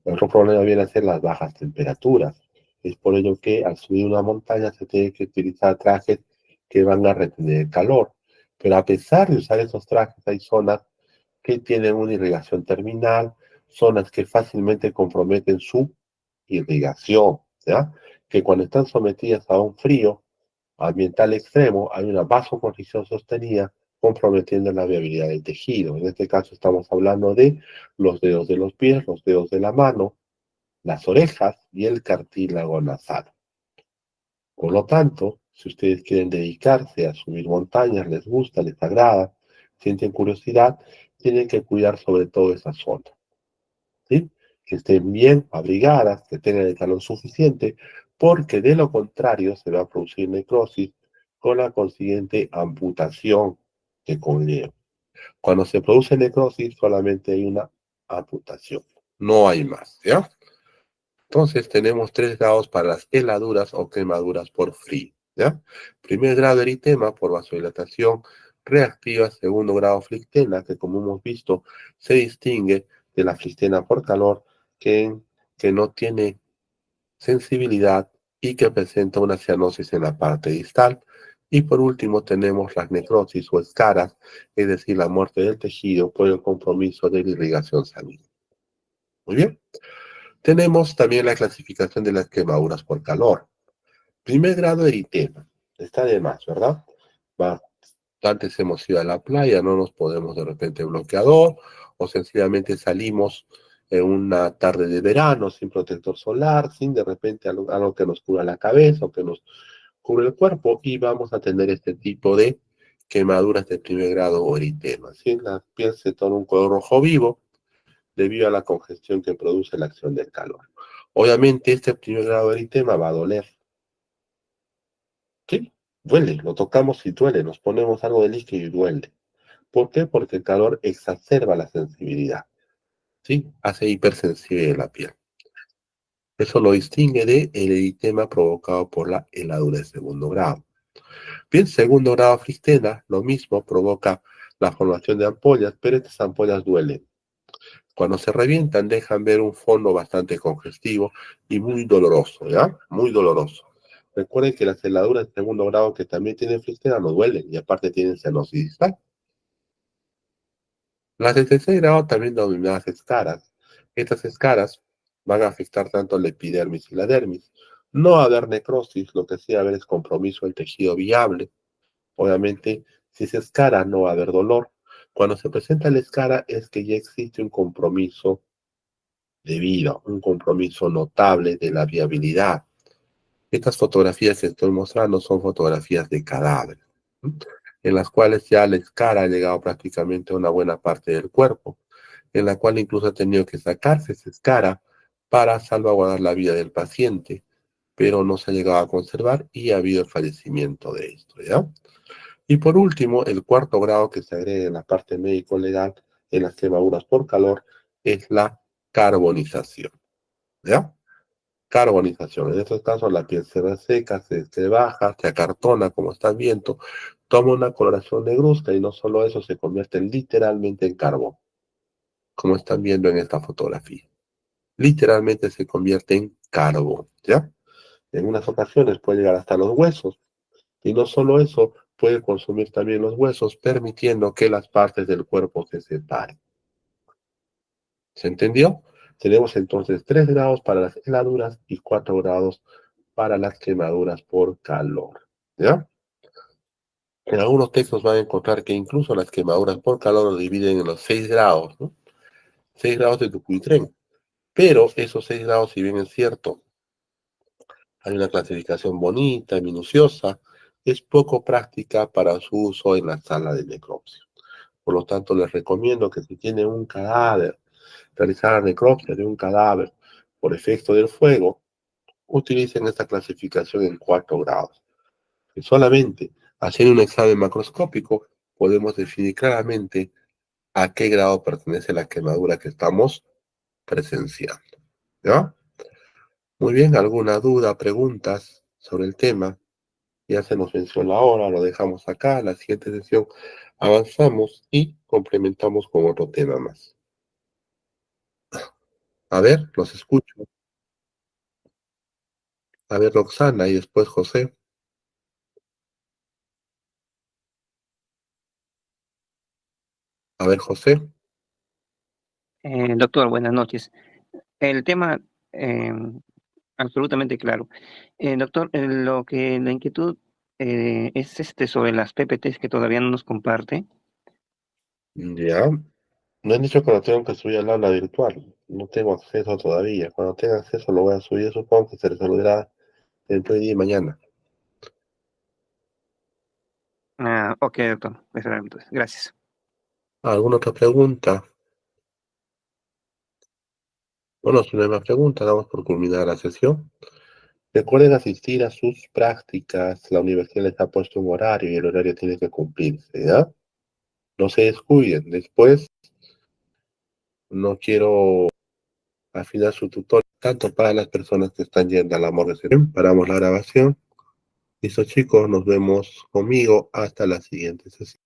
El otro problema viene a ser las bajas temperaturas. Es por ello que al subir una montaña se tiene que utilizar trajes que van a retener el calor. Pero a pesar de usar esos trajes, hay zonas que tienen una irrigación terminal, zonas que fácilmente comprometen su irrigación, ¿ya? Que cuando están sometidas a un frío ambiental extremo, hay una vasoconstricción sostenida comprometiendo la viabilidad del tejido. En este caso estamos hablando de los dedos de los pies, los dedos de la mano, las orejas y el cartílago nasal. Por lo tanto, Si ustedes quieren dedicarse a subir montañas, les gusta, les agrada, sienten curiosidad, tienen que cuidar sobre todo esa zona, ¿sí? Que estén bien abrigadas, que tengan el calor suficiente, porque de lo contrario se va a producir necrosis con la consiguiente amputación que conlleva. Cuando se produce necrosis solamente hay una amputación, no hay más, ¿ya? Entonces tenemos 3 grados para las heladuras o quemaduras por frío, ¿ya? Primer grado eritema por vasodilatación reactiva, segundo grado flictena, que como hemos visto se distingue de la flictena por calor, que, que no tiene sensibilidad y que presenta una cianosis en la parte distal. Y por último tenemos las necrosis o escaras, es decir, la muerte del tejido por el compromiso de la irrigación sanguínea. Muy bien. Tenemos también la clasificación de las quemaduras por calor. Primer grado eritema. Está de más, ¿verdad? Antes hemos ido a la playa, no nos ponemos de repente bloqueador o sencillamente salimos en una tarde de verano sin protector solar, sin de repente algo que nos cubra la cabeza o que nos cubre el cuerpo y vamos a tener este tipo de quemaduras de primer grado o eritema. ¿Sí? La piel se torna un color rojo vivo debido a la congestión que produce la acción del calor. Obviamente este primer grado de eritema va a doler. ¿Sí? Duele, lo tocamos y duele, nos ponemos algo de líquido y duele. ¿Por qué? Porque el calor exacerba la sensibilidad, ¿sí? Hace hipersensible la piel. Eso lo distingue de el eritema provocado por la heladura de segundo grado. Bien, segundo grado flistena, lo mismo, provoca la formación de ampollas, pero estas ampollas duelen. Cuando se revientan dejan ver un fondo bastante congestivo y muy doloroso, ¿ya? Muy doloroso. Recuerden que las heladuras de segundo grado que también tienen flistera no duelen y aparte tienen cianosis distal. Las de tercer grado también denominadas escaras. Estas escaras van a afectar tanto la epidermis y la dermis. No va a haber necrosis, lo que sí va a haber es compromiso del tejido viable. Obviamente, si se escara no va a haber dolor. Cuando se presenta la escara es que ya existe un compromiso de vida, un compromiso notable de la viabilidad. Estas fotografías que estoy mostrando son fotografías de cadáveres, ¿sí? En las cuales ya la escara ha llegado prácticamente a una buena parte del cuerpo, en la cual incluso ha tenido que sacarse esa escara para salvaguardar la vida del paciente, pero no se ha llegado a conservar y ha habido el fallecimiento de esto, ¿ya? Y por último, el cuarto grado que se agrega en la parte médico-legal en las quemaduras por calor es la carbonización, ¿ya? Carbonización. En estos casos la piel se reseca, se baja, se acartona, como están viendo, toma una coloración negruzca y no solo eso, se convierte literalmente en carbón, como están viendo en esta fotografía. Literalmente se convierte en carbón, ¿ya? En unas ocasiones puede llegar hasta los huesos y no solo eso, puede consumir también los huesos, permitiendo que las partes del cuerpo se separen. ¿Se entendió? Tenemos entonces 3 grados para las heladuras y 4 grados para las quemaduras por calor, ¿ya? En algunos textos van a encontrar que incluso las quemaduras por calor lo dividen en los 6 grados, ¿no? 6 grados de Dupuytren. Pero esos 6 grados, si bien es cierto, hay una clasificación bonita, minuciosa, es poco práctica para su uso en la sala de necropsia. Por lo tanto, les recomiendo que si tienen un cadáver, realizar la necropsia de un cadáver por efecto del fuego, utilicen esta clasificación en 4 grados. Y solamente haciendo un examen macroscópico podemos definir claramente a qué grado pertenece la quemadura que estamos presenciando, ¿ya? Muy bien, ¿alguna duda, preguntas sobre el tema? Ya se nos venció la hora, lo dejamos acá. La siguiente sesión avanzamos y complementamos con otro tema más. A ver, los escucho. A ver, Roxana y después José. A ver, José. Doctor, buenas noches. El tema eh, absolutamente claro. Doctor, la inquietud es sobre las PPTs que todavía no nos comparte. Ya. Me han dicho que lo tengo que subir al aula virtual. No tengo acceso todavía. Cuando tenga acceso lo voy a subir. Supongo que se resolverá entre hoy día y mañana. Ok, doctor. Entonces, gracias. ¿Alguna otra pregunta? Bueno, si no hay más preguntas, damos por culminada la sesión. Recuerden asistir a sus prácticas. La universidad les ha puesto un horario y el horario tiene que cumplirse, ¿ya? No se descuiden. Después, no quiero afinar su tutor, tanto para las personas que están yendo al amor de sesión. Paramos la grabación. Listo, chicos, nos vemos conmigo hasta la siguiente sesión.